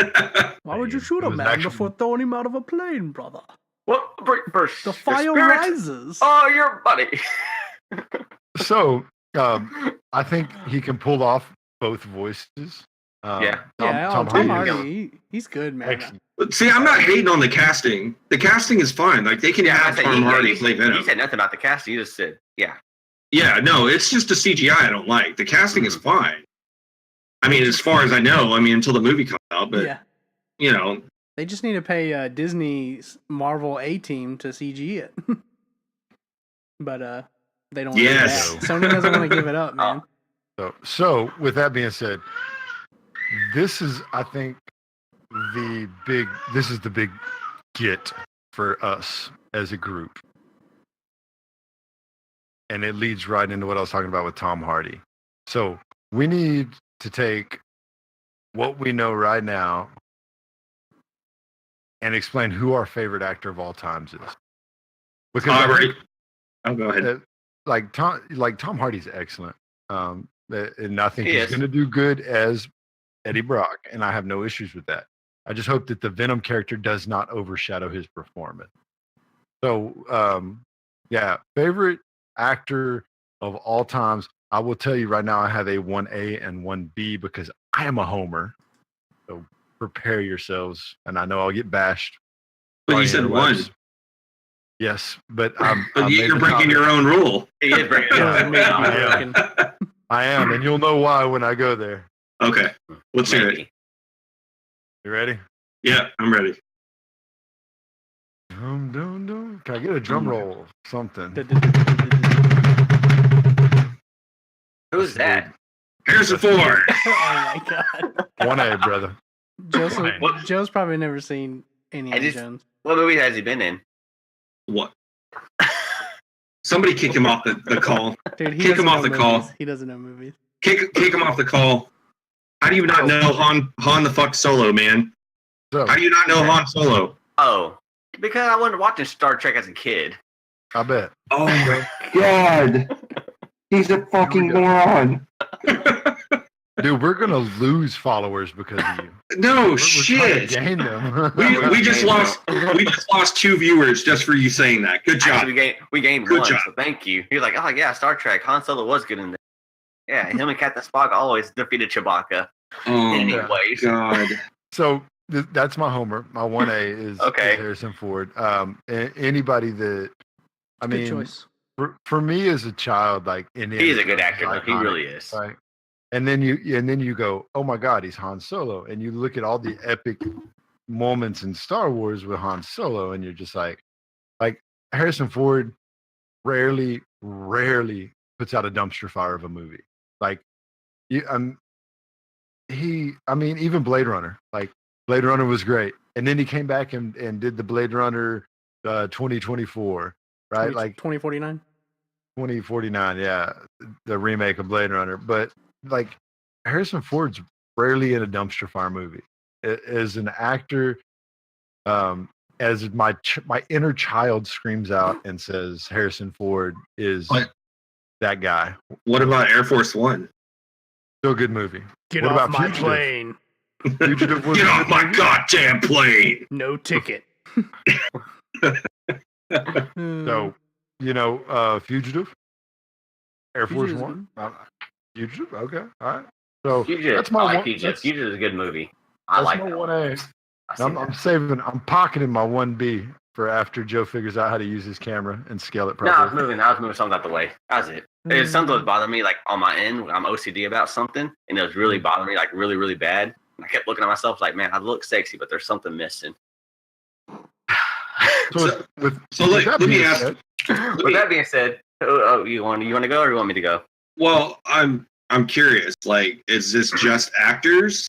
Why would you shoot It a was man actually- before throwing him out of a plane, brother? What? First, The fire rises. Oh, your buddy. So, I think he can pull off both voices. Yeah. Tom Hardy. Hardy, he's good, man. Excellent. See, I'm not hating on the casting. The casting is fine. Like they can have Tom Hardy play Venom. You said nothing about the casting. You just said, yeah. Yeah, no, it's just the CGI I don't like. The casting is fine. I mean, as far as I know, until the movie comes out, but you know, they just need to pay Disney's Marvel A-team to CG it. But they don't. Yes. Want to do that. Sony doesn't want to give it up, man. So with that being said, this is, I think, the big get for us as a group. And it leads right into what I was talking about with Tom Hardy. So we need to take what we know right now and explain who our favorite actor of all times is. Because I'll go ahead. Like Tom Hardy's excellent. And I think he's Yes. going to do good as Eddie Brock, and I have no issues with that. I just hope that the Venom character does not overshadow his performance. So, favorite actor of all times. I will tell you right now, I have a 1A and 1B because I am a homer. So prepare yourselves, and I know I'll get bashed. But you said one. Yes, but But you're breaking your own rule. He is breaking I am, and you'll know why when I go there. Okay, let's hear it. You ready? Yeah, I'm ready. Dum, dum, dum. Can I get a drum roll? Something. Who's that? Harrison Ford. Oh my god. 1A, brother. Joe's probably never seen Indiana Jones. What movie has he been in? What? Somebody kick him off the call. Dude, he Kick doesn't him off know the call. movies. He doesn't know movies. Kick him off the call. How do you not know Han the fuck Solo, man? So, How do you not know Han Solo? Oh, because I wasn't watching Star Trek as a kid. I bet. Oh my god. He's a fucking moron. Dude, we're going to lose followers because of you. No We're trying shit. to gain them. We just lost 2 viewers just for you saying that. Good job. Actually, we gained Good one, job. so thank you. You're like, oh yeah, Star Trek. Han Solo was good in there. Yeah, him and Captain Spock always defeated Chewbacca. Oh Anyways. god. So that's my homer. My 1A is Harrison Ford. Anybody that, I Good mean, choice. for me as a child, like He's a good actor, though. He really is. Right. And then you go, oh my God, he's Han Solo, and you look at all the epic moments in Star Wars with Han Solo, and you're just like Harrison Ford rarely puts out a dumpster fire of a movie. Like even Blade Runner. Like Blade Runner was great, and then he came back and did the Blade Runner 2024, right? 2049. 2049, yeah, the remake of Blade Runner. But like Harrison Ford's rarely in a dumpster fire movie. As an actor, as my inner child screams out and says Harrison Ford is that guy. What about Air Force One? Still a good movie. Get What off about my Fugitive? plane. Fugitive was Get a off good my movie? goddamn plane! No ticket. So, Fugitive, Air Force Fugitive's One, Fugitive. Okay, all right. So Fugitive. that's my I like one. Fugitive. Fugitive is a good movie. I like my that 1A. I see I'm that. I'm pocketing my 1B for after Joe figures out how to use his camera and scale it No, I was properly. moving something out the way. That's it. If something was bothering me, like on my end, I'm OCD about something, and it was really bothering me, like really, really bad. And I kept looking at myself like, man, I look sexy, but there's something missing. So, with let me ask. With that being said, you want to go or you want me to go? Well, I'm curious. Like, is this just actors,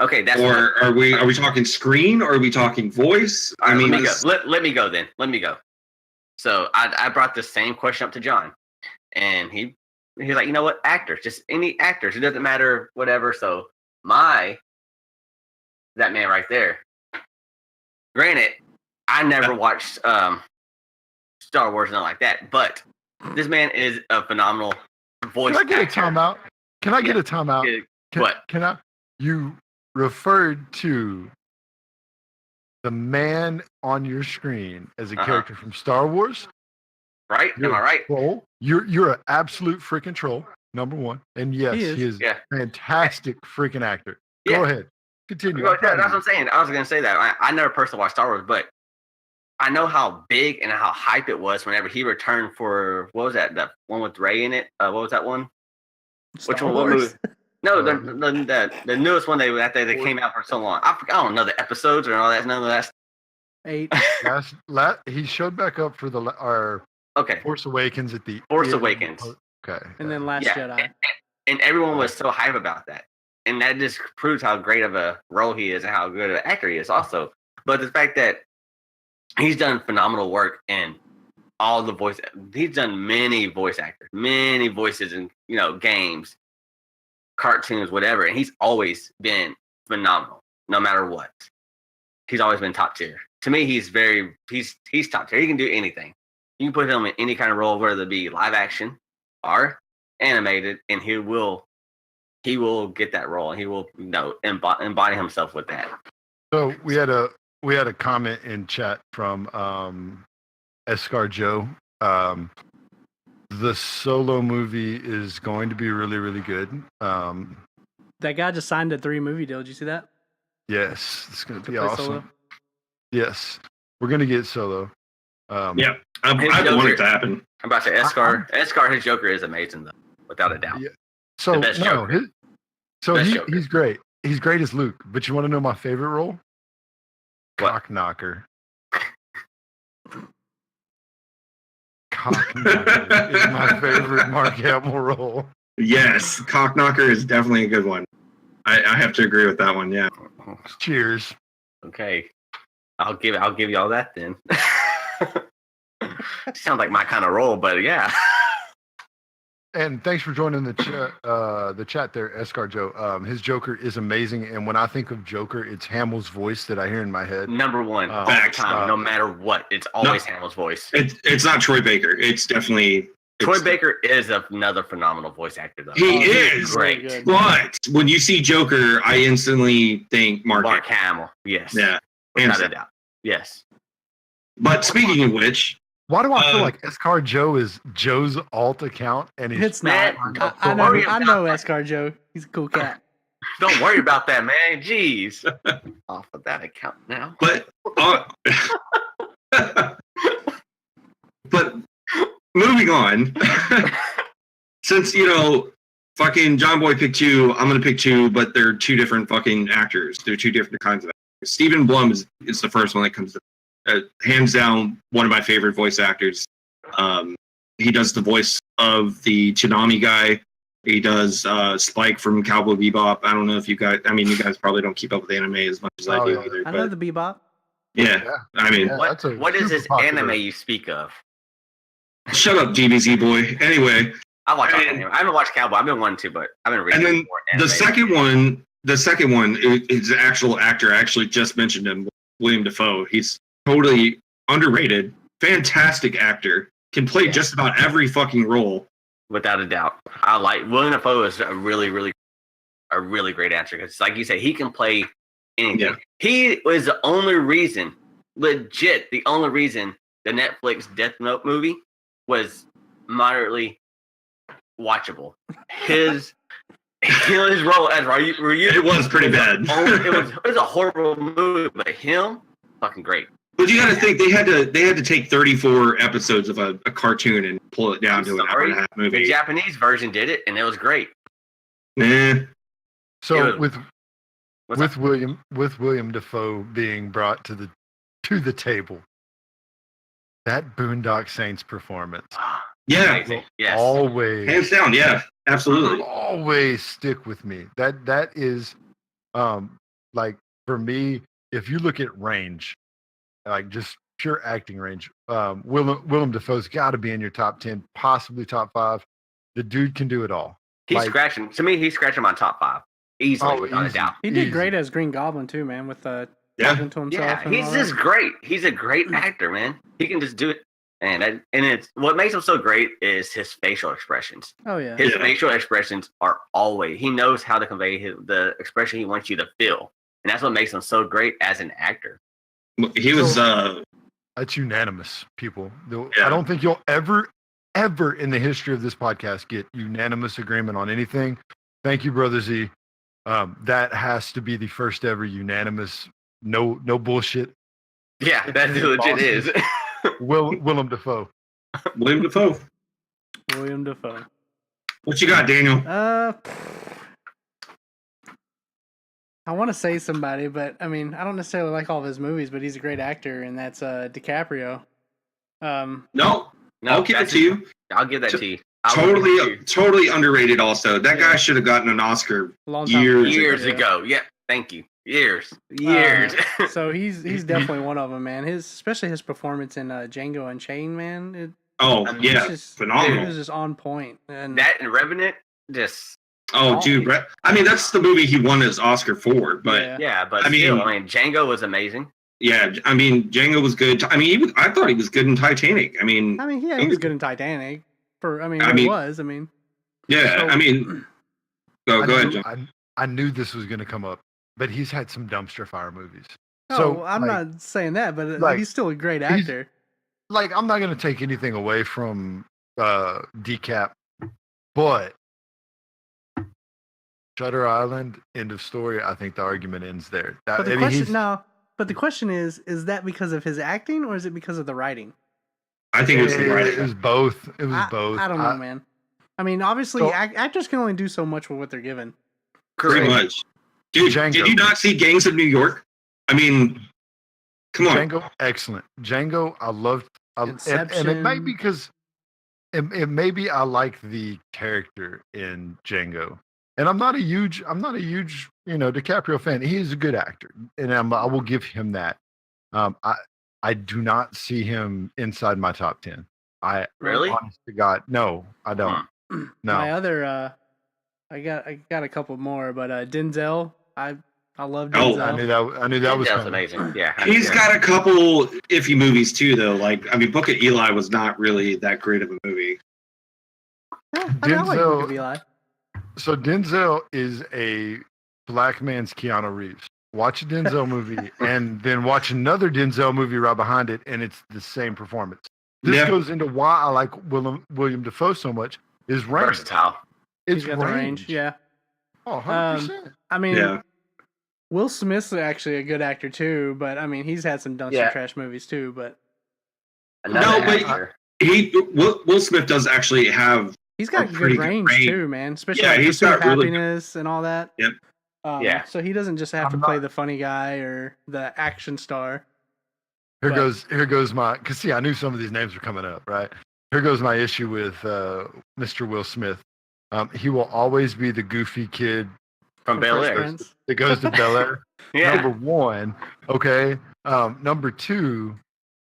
Okay, that's or are we talking screen, or are we talking voice? All right, I mean, let me go. Let me go then. Let me go. So I brought the same question up to John, and he's like, you know what, actors, just any actors. It doesn't matter, whatever. So that man right there. Granted, I never watched Star Wars and nothing like that, but This man is a phenomenal voice Can I get actor. a timeout? Can I get Yeah. a timeout? What? Can I? You referred to the man on your screen as a character from Star Wars. Right? You're Am I right? a troll. You're an absolute freaking troll. Number one, and yes, he is Yeah. fantastic freaking actor. Yeah. Go ahead, continue. That's what I'm saying. I was gonna say that. I never personally watched Star Wars, but I know how big and how hype it was whenever he returned for what was that? That one with Ray in it. What was that one? Which one? What movie? No, the newest one they came out for so long. I don't know the episodes or all that. None of that. 8. He showed back up for our Force Awakens at the Force end. Awakens. Okay. And then Last Jedi. And everyone was so hype about that. And that just proves how great of a role he is and how good of an actor he is also. But the fact that he's done phenomenal work in all the voice. He's done many voice actors, many voices in games, cartoons, whatever. And he's always been phenomenal, no matter what. He's always been top tier. To me, he's top tier. He can do anything. You can put him in any kind of role, whether it be live action or animated, and he will get that role, and he will embody himself with that. So we had a comment in chat from Escar Joe. The Solo movie is going to be really, really good. That guy just signed a 3-movie deal. Did you see that? Yes, it's going to be play awesome. Solo? Yes, we're going to get Solo. Yeah, I want it to happen. I'm about to say Escar, his Joker is amazing though, without a doubt. Yeah. So the best Joker. He's great. He's great as Luke. But you want to know my favorite role? What? Cockknocker. Cockknocker is my favorite Mark Hamill role. Yes, Cockknocker is definitely a good one. I have to agree with that one. Yeah. Cheers. Okay, I'll give y'all that then. Sounds like my kind of role, but yeah. And thanks for joining the chat there, Escar Joe. His Joker is amazing, and when I think of Joker, it's Hamill's voice that I hear in my head. Number one, all the time, no matter what, it's always Hamill's voice. It's not Troy Baker. It's definitely Troy Baker is another phenomenal voice actor, though. He is great. But when you see Joker, I instantly think Mark Hamill. Yes. Yeah. Without a doubt. Yes. But speaking of which, why do I feel like Escar Joe is Joe's alt account? And it's not. I know Escar Joe. He's a cool cat. Don't worry about that, man. Jeez. Off of that account now. But but moving on. Since fucking John Boy picked 2, I'm gonna pick 2, but they're 2 different fucking actors. They're 2 different kinds of actors. Stephen Blum is the first one that comes to hands down one of my favorite voice actors. He does the voice of the Tsunami guy. He does Spike from Cowboy Bebop. I don't know if you guys probably don't keep up with anime as much as I do either. I know the Bebop. Yeah. I mean, what is this anime you speak of? Shut up, DBZ boy. Anyway, I haven't watched Cowboy. I've been wanting to, but I've been reading. And then the second one is the actual actor. I actually just mentioned him, William Dafoe. He's totally underrated, fantastic actor. Can play just about every fucking role. Without a doubt. I like William Dafoe is a really, really great actor. Because like you say, he can play anything. Yeah. He was the only reason the Netflix Death Note movie was moderately watchable. His role as Ryu, it was pretty bad. It was a horrible movie, but him, fucking great. But you got to think they had to take 34 episodes of a cartoon and pull it down to an hour and a half movie. The Japanese version did it, and it was great. So with William Dafoe being brought to the table, that Boondock Saints performance, yes, always hands down, yeah, absolutely, always stick with me. That is, like for me, if you look at range. Like just pure acting range. Willem Dafoe's got to be in your top 10, possibly top 5. The dude can do it all. He's scratching my top 5 easily, without a doubt. He did great as Green Goblin too, man. With talking to himself. Yeah, he's just great. He's a great actor, man. He can just do it. and it's what makes him so great is his facial expressions. Oh yeah. His facial expressions are always, he knows how to convey the expression he wants you to feel, and that's what makes him so great as an actor. He was. That's unanimous, people. Yeah. I don't think you'll ever in the history of this podcast get unanimous agreement on anything. Thank you, Brother Z. That has to be the first ever unanimous, no bullshit. Yeah, that legit is. Willem Dafoe. William Dafoe. William Dafoe. What you got, Daniel? I want to say somebody, but I mean, I don't necessarily like all of his movies, but he's a great actor, and that's DiCaprio. No, I'll give it to you. I'll give that to you. Totally underrated. Also, that guy should have gotten an Oscar years ago. Yeah, thank you. Years. So he's definitely one of them, man. Especially his performance in Django Unchained, man. Phenomenal. It was just on point. And that and Revenant, just. Oh, dude! I mean, that's the movie he won his Oscar for. But but I mean, Django was amazing. Yeah, I mean, Django was good. I mean, I thought he was good in Titanic. I mean, he was good in Titanic. He was. Yeah, So, go ahead, John. I knew this was going to come up, but he's had some dumpster fire movies. So I'm not saying that, but he's still a great actor. I'm not going to take anything away from Decap, but Shutter Island, end of story. I think the argument ends there. But the question is that because of his acting or is it because of the writing? I think it was the writing. It was both. I don't know, man. I mean, obviously, actors can only do so much with what they're given. Pretty much. Dude, Django. Did you not see Gangs of New York? I mean, come on. Django, excellent. Django, I loved. And it might be because it may be I like the character in Django. And I'm not a huge, DiCaprio fan. He is a good actor, and I will give him that. I do not see him inside my top 10. Really? Honest to God, no, I don't. No. My other, I got a couple more, but Denzel, I love Denzel. I knew that was amazing. Yeah, he's got a couple iffy movies too, though. Book of Eli was not really that great of a movie. Yeah, I like Book of Eli. So Denzel is a black man's Keanu Reeves. Watch a Denzel movie and then watch another Denzel movie right behind it, and it's the same performance. This goes into why I like William Dafoe so much. Is range. Versatile. He's got the range. Yeah. Oh, 100%. I mean, Will Smith's actually a good actor too, but I mean, he's had some dumpster trash movies too. But Will Smith does actually have. He's got good range too, man. Especially he's got Happiness and all that. Yep. So he doesn't just have to play the funny guy or the action star. Here goes my. Cause see, I knew some of these names were coming up, right? Here goes my issue with Mr. Will Smith. He will always be the goofy kid from Bel Air that goes to Bel Air. Yeah. Number one, okay. Number two,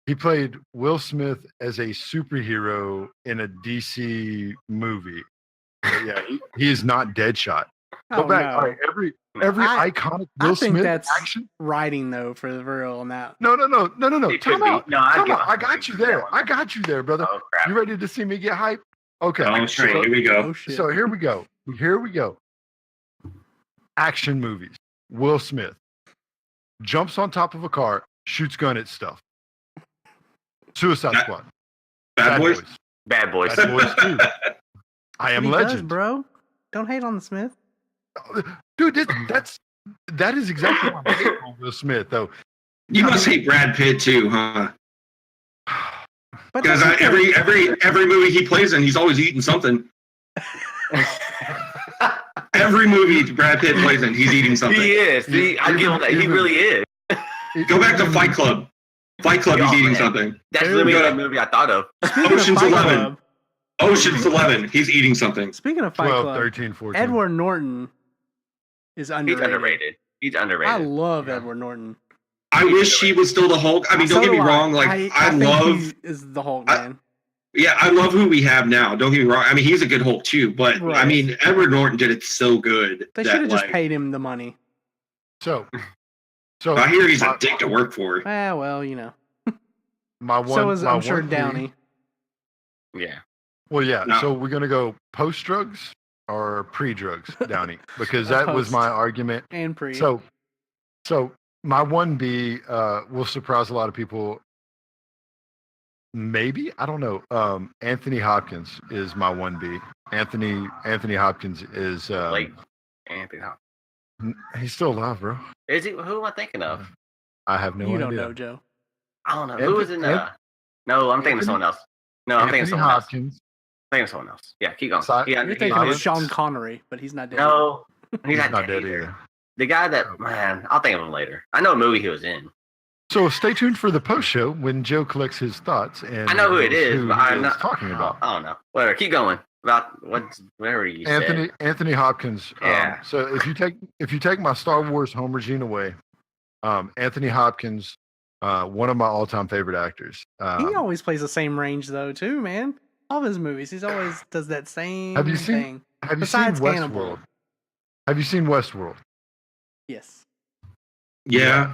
he played Will Smith as a superhero in a DC movie. Yeah, he is not Deadshot. Go back. No. All right, every iconic Will Smith action. Writing though for the real on that. No. Time out. No, I got you there, brother. Oh, crap. You ready to see me get hype? Okay. Oh, shit. Here we go. Oh, shit. So here we go. Action movies. Will Smith jumps on top of a car, shoots gun at stuff. Suicide Squad. Bad Boys. Bad Boys. Bad Boys 2. I Am Legend. Does, bro. Don't hate on the Smith. Dude, that is exactly why I hate on Will Smith, though. You must hate Brad Pitt too, huh? Because every movie he plays in, he's always eating something. Every movie Brad Pitt plays in, he's eating something. He is. I give him that. He really is. Go back to Fight Club. Fight Club, he's eating something. That's literally the movie I thought of. Ocean's 11. Ocean's 11. He's eating something. Speaking of Fight 12, Club, 13, 14. Edward Norton is underrated. He's underrated. I love Edward Norton. I wish he was still the Hulk. I mean, don't get me wrong. I love. He is the Hulk, man. I love who we have now. Don't get me wrong. I mean, he's a good Hulk too. But right. I mean, Edward Norton did it so good. They should have just paid him the money. So I hear he's a dick to work for. Well, you know. My one. So is my I'm sure one Downey. Yeah. Well, yeah. No. So we're gonna go post drugs or pre drugs, Downey, because that was Post. my argument. And pre. So my 1B will surprise a lot of people. Maybe I don't know. Anthony Hopkins is my 1B. Anthony Hopkins is Like Anthony Hopkins. he's still alive, bro. Is he? Who am I thinking of? I have no you idea. don't know, Joe. I don't know. Who was in? No, I'm thinking of someone else. No, I'm thinking of Anthony someone else. Hopkins. I'm thinking of someone else. Yeah, keep going. Si- Yeah, You're keep thinking going. of Sean Connery, but he's not dead. No, he's He's not dead either. either. The guy that man, I'll think of him later. I know what movie he was in. So stay tuned for the post show when Joe collects his thoughts and I know who it is, who but he I'm is not talking about. I don't know. Whatever. Keep going. About whatever you said. Anthony Hopkins. Yeah. So if you take my Star Wars Homer gene away, Anthony Hopkins, one of my all-time favorite actors. He always plays the same range though, too, man. All of his movies, he's always does that same Have you seen- thing. Have you Besides seen Hannibal. Westworld? Have you seen Westworld? Yes. Yeah.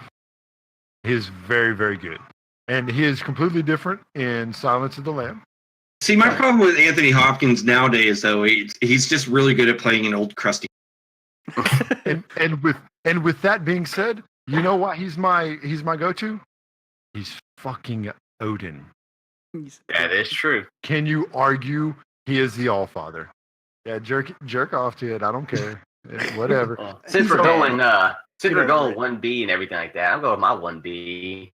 He is very, very good. And he is completely different in Silence of the Lamb. See, my problem with Anthony Hopkins nowadays, though, he's just really good at playing an old crusty. And with that being said, you know why he's my go-to? He's fucking Odin. That is true. Can you argue he is the All-Father? Yeah, jerk off to it. I don't care. Whatever. Well, since we're So- going, Get over 1B and everything like that, I'll go with my 1B.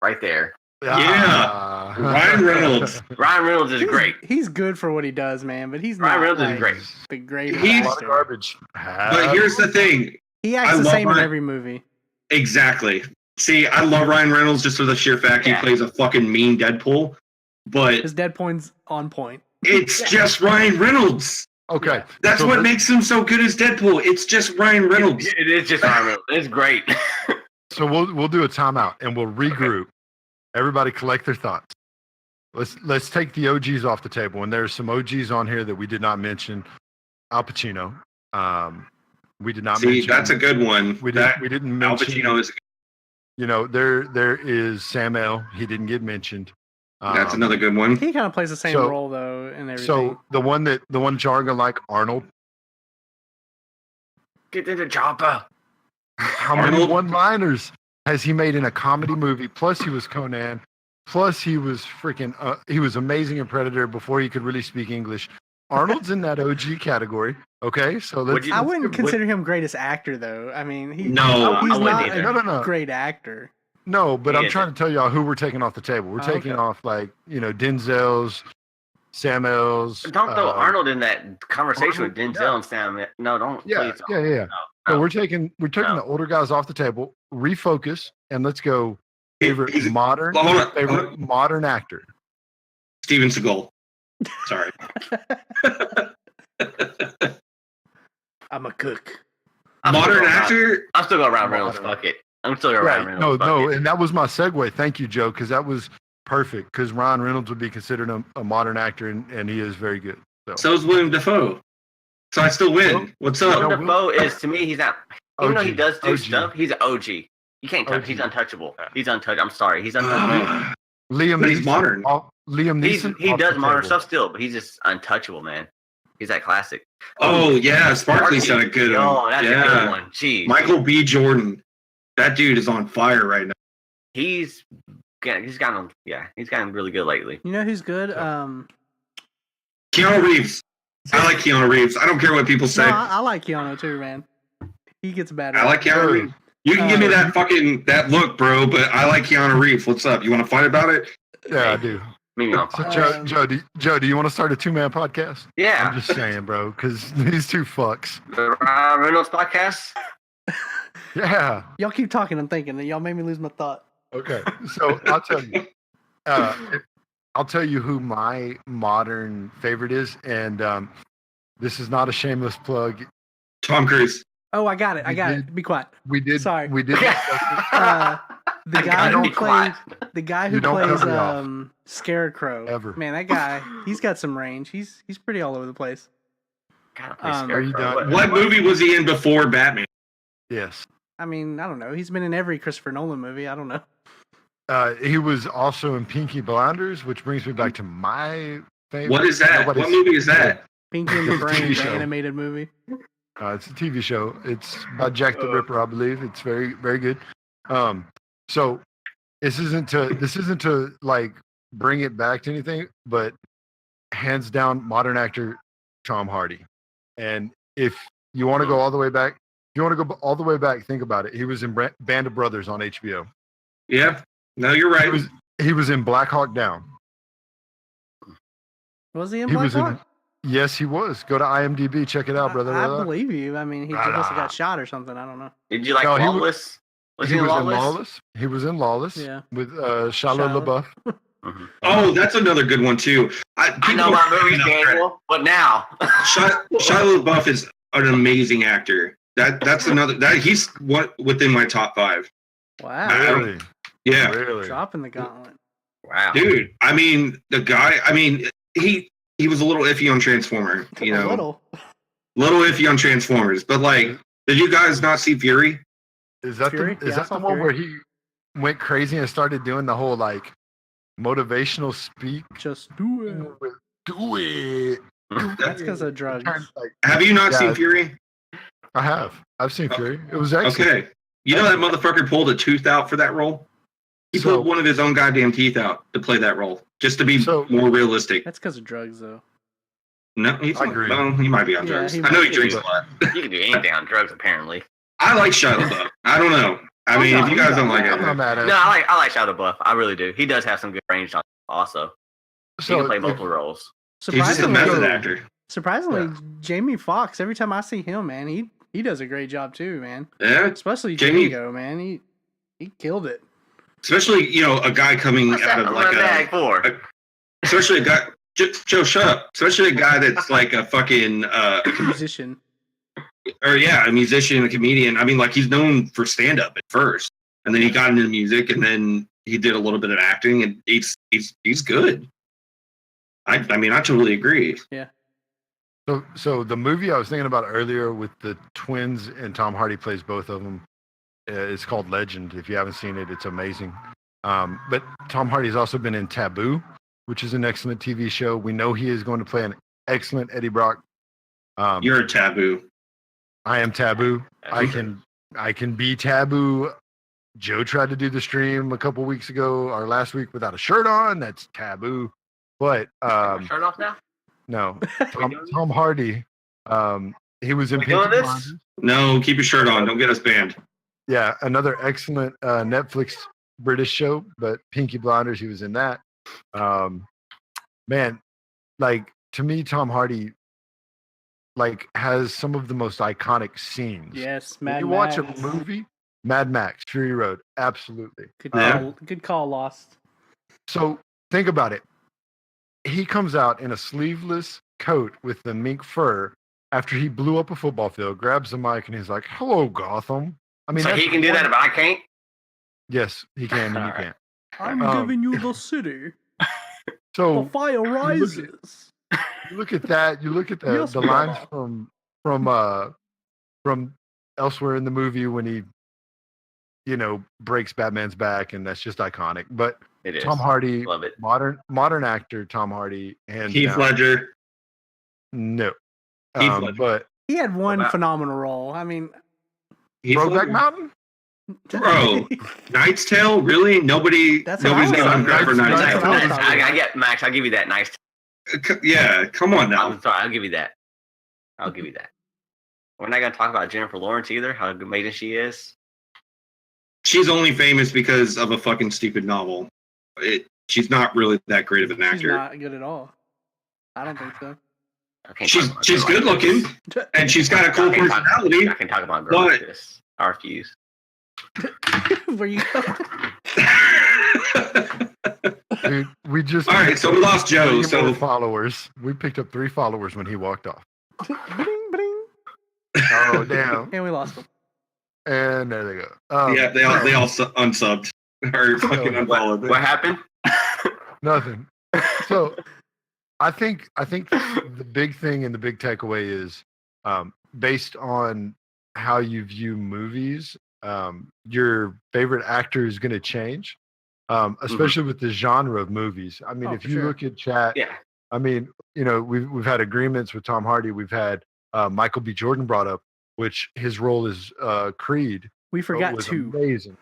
Right there. Ah. Ryan Reynolds. Ryan Reynolds is He's- great. He's good for what he does, man, but he's Ryan not Reynolds is like, great. the greatest He's- A lot of actor. garbage. But here's the thing. He acts I the love same in Ryan- every movie. Exactly. See, I love Ryan Reynolds just for the sheer fact Yeah. he plays a fucking mean Deadpool. But His Deadpool's on point. it's just Ryan Reynolds. Okay. That's so what let's- makes him so good as Deadpool. It's just Ryan Reynolds. It is just Ryan Reynolds. It's great. So we'll do a timeout and we'll regroup. Everybody collect their thoughts. Let's take the OGs off the table. And there's some OGs on here that we did not mention. Al Pacino. We did not See, mention. that's a good one. We That didn't Al mention. Pacino is You know, there is Sam L. He didn't get mentioned. that's another good one. He kind of plays the same So- role though, and everything. So the one jargon like Arnold. Get to the chopper. How many Arnold? one-liners has he made in a comedy movie? Plus he was Conan. Plus he was freaking. He was amazing in Predator before he could really speak English. Arnold's in that OG category. Okay, so let's. I wouldn't let's give- consider him greatest actor though. I mean, he's No, I not wouldn't a either. No. great actor. No, but He I'm isn't. trying to tell y'all who we're taking off the table. We're Oh, taking okay. off like Denzel's, Sam L's. Don't throw Arnold in that conversation Arnold, with Denzel yeah. and Sam. No, don't. Yeah, Please yeah, don't. yeah. No, So no. we're taking No. the older guys off the table. Refocus and let's go. Favorite He's- modern Hold on, hold favorite on. modern actor. Steven Seagal. Sorry. I'm a cook. I'm still Modern going actor. I'm still going Ryan Reynolds. Modern. Fuck it. I'm still going Ryan Right. Reynolds. No, fuck it. and that was my segue. Thank you, Joe, because that was perfect. Because Ryan Reynolds would be considered a modern actor, and he is very good. So is William Dafoe. So I still win. Nope. What's Willem up? No, Dafoe is to me. He's not. Even though he OG, does do OG. stuff, he's an OG. You can't touch. OG. He's untouchable. He's untouchable. I'm sorry. He's untouchable. Liam, But he's Neeson, modern. Liam Neeson. He off does the modern table. stuff still, but he's just untouchable, man. He's that classic. Oh yeah, Sparkly's done a good Yo, one. that's Yeah. a good one. Jeez. Michael B. Jordan. That dude is on fire right now. He's gotten really good lately. You know who's good? Yeah. Keanu Reeves. I like Keanu Reeves. I don't care what people No, say. I like Keanu too, man. He gets better. I like Keanu Reeves. You can give me that look, bro, but I like Keanu Reeves. What's up? You want to fight about it? Yeah, I do. Maybe not. So, Um, Joe, do you want to start a two-man podcast? Yeah. I'm just saying, bro, because these two fucks. The Ryan Reynolds podcast. Yeah. Y'all keep talking. I'm thinking. Y'all made me lose my thought. Okay. So I'll tell you. I'll tell you who my modern favorite is, and this is not a shameless plug. Tom Cruise. Oh, I got it. I We got did- it. Be quiet. We did. Sorry. We did. discuss it. The I guy gotta who be quiet. plays You don't plays cut me off. Scarecrow. Ever. Man, that guy, he's got some range. He's pretty all over the place. Gotta play Are you Scarecrow. done? What movie was he in before Batman? Yes. I mean, I don't know. He's been in every Christopher Nolan movie. I don't know. He was also in Pinky Blinders, which brings me back to my favorite. What is that? What movie is that? Pinky and the It's a Brain, TV the show. animated movie. It's a TV show. It's by Jack the Ripper, I believe. It's very, very good. So this isn't to like bring it back to anything, but hands down, modern actor Tom Hardy. And if you want to go all the way back, think about it. He was in Band of Brothers on HBO. Yeah. No, you're right. He was in Black Hawk Down. Was he in Black Hawk? Yes, he was. Go to IMDb, check it out, brother. I believe you. I mean, he must have got shot or something. I don't know. Did you like Lawless? Was he in Lawless? He was in Lawless. Yeah. With Shia LaBeouf. Mm-hmm. Oh, that's another good one too. I know about movies, Daniel, but now Shia LaBeouf is an amazing actor. That's another. He's within my top 5. Wow. Really? Yeah. Really? Dropping the gauntlet. Wow. Dude, I mean, the guy. I mean, he was a little iffy on Transformer. You know, little iffy on Transformers. But like, did you guys not see Fury? Is that Fury? the one where he went crazy and started doing the whole like motivational speak? Just do it. Do it. That's because of drugs. Have you not seen Fury? I have. I've seen Fury. It was excellent. Okay. You know that motherfucker pulled a tooth out for that role? He pulled one of his own goddamn teeth out to play that role, just to be more realistic. That's because of drugs, though. No, he might be on drugs. I know he drinks a lot. You can do anything on drugs, apparently. I like Shia LaBeouf. I don't know. I mean, if you guys don't like it, I'm not mad at it. No, I like Shia LaBeouf. I really do. He does have some good range also. He can play multiple roles. He's just a method actor. Surprisingly, Jamie Foxx, every time I see him, man, he does a great job too, man. Yeah. Especially Django, man. He killed it. Especially, you know, a guy coming out of like especially a guy. Joe, shut up. Especially a guy that's like a fucking musician. Or a musician, a comedian. I mean, like he's known for stand up at first, and then he got into music, and then he did a little bit of acting, and he's good. I mean, I totally agree. Yeah. So the movie I was thinking about earlier with the twins and Tom Hardy plays both of them. It's called Legend. If you haven't seen it, it's amazing. But Tom Hardy's also been in Taboo, which is an excellent TV show. We know he is going to play an excellent Eddie Brock. You're a Taboo. I am Taboo. I can be Taboo. Joe tried to do the stream a couple weeks ago or last week without a shirt on. That's Taboo. But shirt off now? No, Tom Hardy. He was in. No, keep your shirt on. Don't get us banned. Yeah, another excellent Netflix British show, but Pinky Blinders. He was in that. Man, like to me, Tom Hardy like has some of the most iconic scenes. Yes, When you watch a movie, Mad Max, Fury Road, absolutely. Good call, Lost. So think about it. He comes out in a sleeveless coat with the mink fur after he blew up a football field, grabs the mic, and he's like, "Hello, Gotham." I mean, so he can do that, but I can't. Yes, he can, and you can't. I'm giving you the city. So the fire rises. You look at that. You look at the lines from elsewhere in the movie when he, breaks Batman's back, and that's just iconic. But it is. Tom Hardy, love it. Modern actor Tom Hardy, and Heath Ledger. No, but he had one phenomenal role. I mean, Brokeback Mountain. Bro, Knight's Tale? Really? Nobody's going to grab for Knight's Tale. I get Max. I'll give you that. Nice. Yeah, come on now. I'm sorry. I'll give you that. We're not going to talk about Jennifer Lawrence either. How amazing she is. She's only famous because of a fucking stupid novel. She's not really that great of an actor. She's not good at all. I don't think so. She's good looking, and she's got a cool personality. I can talk about girls like this. I refuse. Where you go? Dude, we just all right. So we lost Joe. So followers. We picked up 3 followers when he walked off. Bling, bling. Oh damn! And we lost them. And there they go. Yeah, they all unsubbed or fucking unfollowed. What happened? Nothing. So, I think the big thing and the big takeaway is based on how you view movies. Your favorite actor is going to change. especially with the genre of movies. I mean, Oh, if for you sure. look at chat, Yeah. I mean, we've had agreements with Tom Hardy. We've had Michael B. Jordan brought up, which his role is Creed. We forgot was 2. amazing.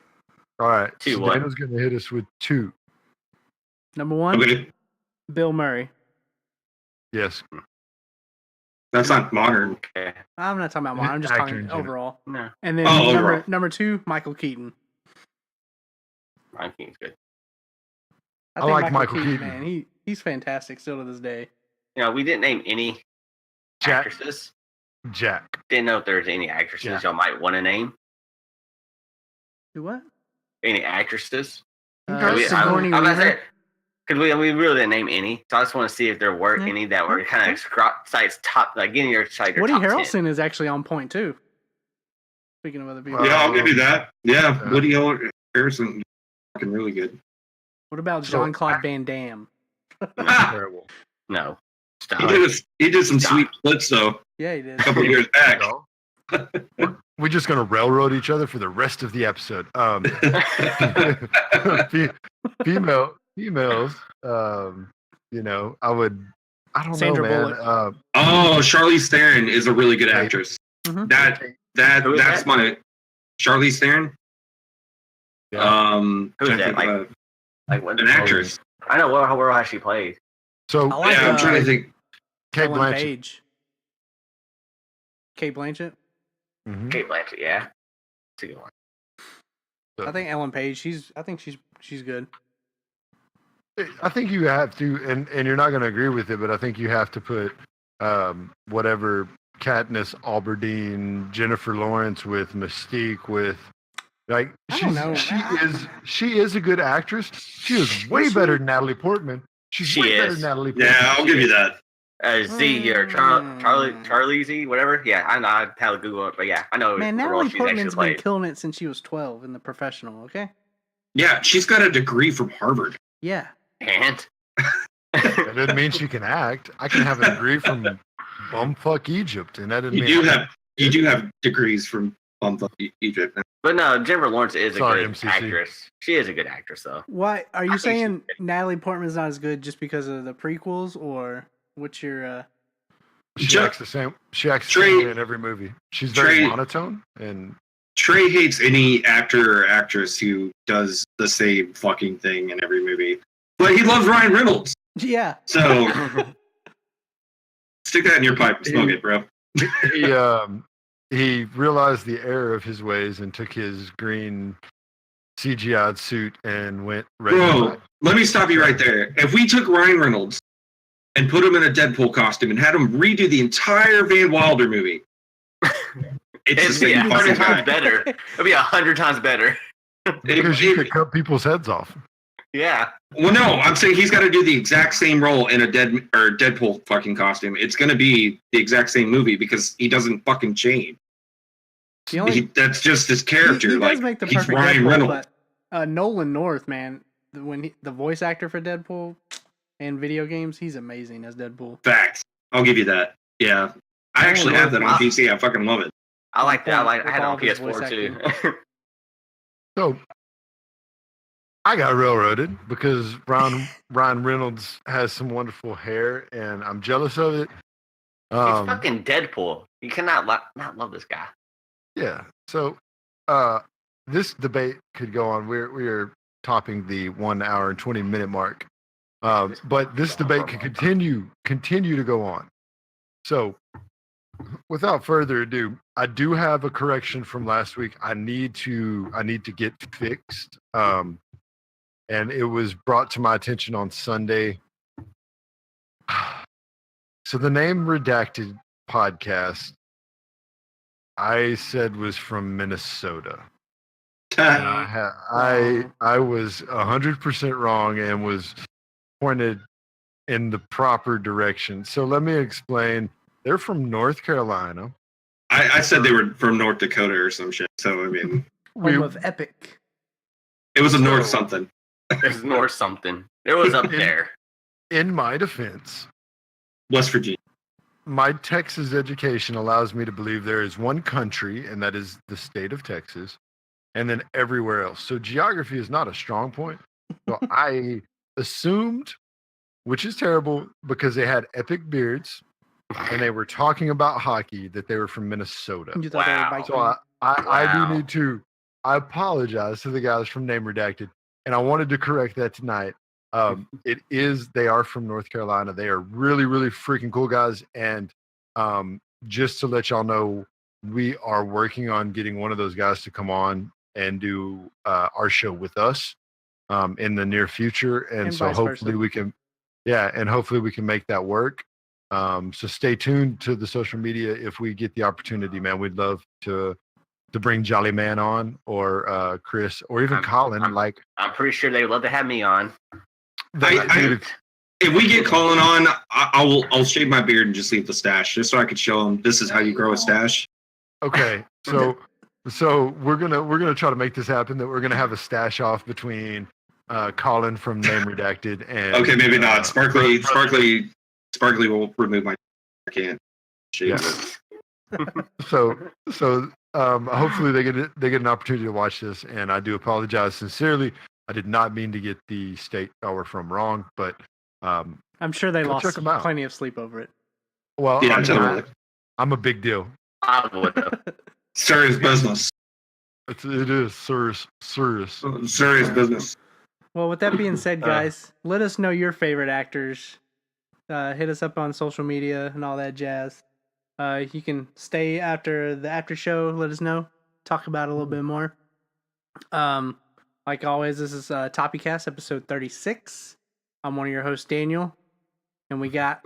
All right, Two so what? Daniel's going to hit us with 2. Number 1, Okay, Bill Murray. Yes, that's not modern. Okay. I'm not talking about mine. I'm just Actor talking in general. overall. No, And then Oh, overall. number 2, Michael Keaton. Ryan King's good. I I think like Michael Keaton. man, he's fantastic still to this day. You know, we didn't name any Jack. actresses. Jack. Didn't know if there's any actresses Yeah. y'all might want to name. Do what? Any actresses? Okay. Sigourney I'm about to Weaver. say, because we really didn't name any, so I just want to see if there were Yeah. any that were kind of sites top, like getting your site. Woody top 10. Harrelson is actually on point too. Speaking of other people, Yeah, I'll give you that. Yeah, Yeah. Woody Harrelson, fucking really good. what about So, Jean-Claude Van Damme? Terrible. No, stop. He did some Stop. sweet flips though Yeah, he did. a couple years back. No. We're just going to railroad each other for the rest of the episode. Females, I don't Sandra know, man. Bullock. Oh, Charlize Theron is a really good actress. Mhm. Who is That's that? my Charlize Theron. Yeah. Who's trying to that? think of Like what? an actress. I know what role she played. So, I like Yeah, I'm trying to think. Kate Ellen Blanchett. Page. Kate Blanchett. Mhm. Kate Blanchett, yeah. That's a good one. So, I think Ellen Page. She's good. I think you have to, and you're not going to agree with it, but I think you have to put whatever Katniss Alberdeen, Jennifer Lawrence with Mystique, with like I don't know. she is a good actress. She is way better than Natalie Portman. She's She way better is. than Natalie Portman. Yeah, I'll give you that. Z or Charlie Z, whatever. Yeah, I know. I had to Google it, but yeah, I know Man, the role Natalie she's Portman's actually been played. killing it since she was 12 in The Professional. Okay. Yeah, she's got a degree from Harvard. Yeah. And That doesn't mean she can act. I can have a degree from bumfuck Egypt, and that doesn't You mean do have degrees from bumfuck Egypt. but no, Jennifer Lawrence is a Sorry, good MCC. actress. She is a good actress, though. Why are you think saying Natalie Portman's not as good just because of the prequels, or what's your? she acts the same. She acts the Trey- same way in every movie. She's very Trey- monotone, and Trey hates any actor or actress who does the same fucking thing in every movie. But he loves Ryan Reynolds. Yeah. So stick that in your pipe and smoke it, bro. he realized the error of his ways and took his green CGI'd suit and went red. Bro, let me stop you right there. If we took Ryan Reynolds and put him in a Deadpool costume and had him redo the entire Van Wilder movie, it's the It'd be same 100 fucking times guy. better. It'd be 100 times better. Because you could cut people's heads off. Yeah. Well, no, I'm saying he's got to do the exact same role in a Deadpool fucking costume. It's going to be the exact same movie because he doesn't fucking change. The only That's just his character. he like does make the he's perfect Ryan Deadpool, Reynolds. but Nolan North, man, the voice actor for Deadpool and video games, he's amazing as Deadpool. Facts. I'll give you that. Yeah, I actually have that on PC. I fucking love it. I like that. I With had it all on of his voice PS4 too. So I got railroaded because Ryan Reynolds has some wonderful hair, and I'm jealous of it. He's fucking Deadpool. You cannot not love this guy. Yeah. So this debate could go on. We're topping the 1 hour and 20-minute mark. But this debate could continue to go on. So without further ado, I do have a correction from last week. I need to get fixed. And it was brought to my attention on Sunday. So the name Redacted Podcast, I said was from Minnesota. And I was 100% wrong and was pointed in the proper direction. So let me explain. They're from North Carolina. I said they were from North Dakota or some shit. So I mean, Home of Epic. it was a North something. There's North something. It was up there. In my defense, West Virginia. my Texas education allows me to believe there is one country, and that is the state of Texas, and then everywhere else. So geography is not a strong point. So I assumed, which is terrible because they had epic beards and they were talking about hockey, that they were from Minnesota. You thought they were Wow. bike So men. I do Wow. need to. I apologize to the guys from Name Redacted, and I wanted to correct that tonight. They are from North Carolina. They are really, really freaking cool guys. And just to let y'all know, we are working on getting one of those guys to come on and do our show with us in the near future. And so vice hopefully versa. we can, and hopefully we can make that work. So stay tuned to the social media if we get the opportunity, man. We'd love to bring Jolly Man on, or Chris, or even Colin. I'm pretty sure they would love to have me on. If we get Colin on, I'll shave my beard and just leave the stash, just so I could show him this is how you grow a stash. Okay, so we're gonna try to make this happen. That we're gonna have a stash off between Colin from Name Redacted and Okay, maybe not. Sparkly will remove my. I can't. Yeah. So hopefully they get an opportunity to watch this, and I do apologize sincerely. I did not mean to get the state y'all were from wrong, but I'm sure they go lost check 'em out. plenty of sleep over it. Well, Yeah, totally. I'm a big deal. I would have. Serious business. It is serious. Serious business. Well, with that being said, guys, let us know your favorite actors. Hit us up on social media and all that jazz. You can stay after the after show. Let us know. Talk about it a little bit more. Like always, this is TopiCast episode 36. I'm one of your hosts, Daniel, and we got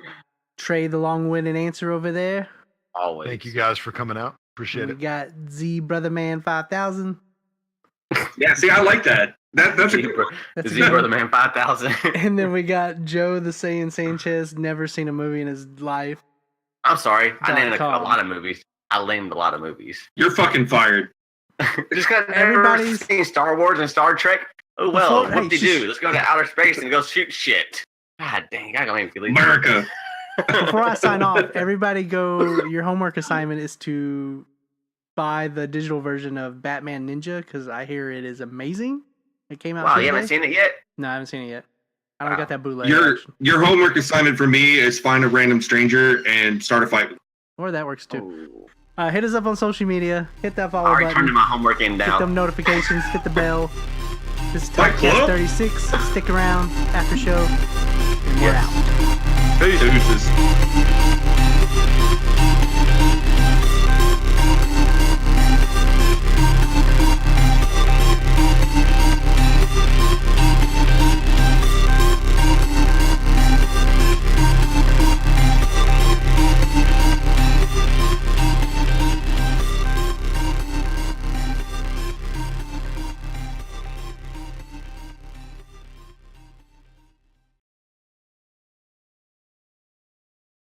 Trey, the long-winded answer over there. Always. Thank you guys for coming out. Appreciate We it. got Z Brother Man 5000. Yeah, see, I like that. That's a good. That's Z Brother Man 5000. And then we got Joe the Saiyan Sanchez. Never seen a movie in his life. I'm sorry. I named a .com. lot of movies. I named a lot of movies. You're fucking fired. Just because Everybody's- everybody's seen Star Wars and Star Trek. Oh well, Before- what do hey, you do? Let's go to outer space and go shoot shit. God dang, I gotta make me believe America. Before I sign off, everybody go. Your homework assignment is to buy the digital version of Batman Ninja because I hear it is amazing. It came out. Wow, you Tuesday. haven't seen it yet? No, I haven't seen it yet. I don't Wow. got that bootleg. Your homework assignment for me is find a random stranger and start a fight with them. Or that works too. Ooh. Hit us up on social media. Hit that I follow already turned button. my homework in Hit down. them notifications. Hit the bell. This is Fight TopiCast Club? 36. Stick around after show. And we're Yes. out. Deuces.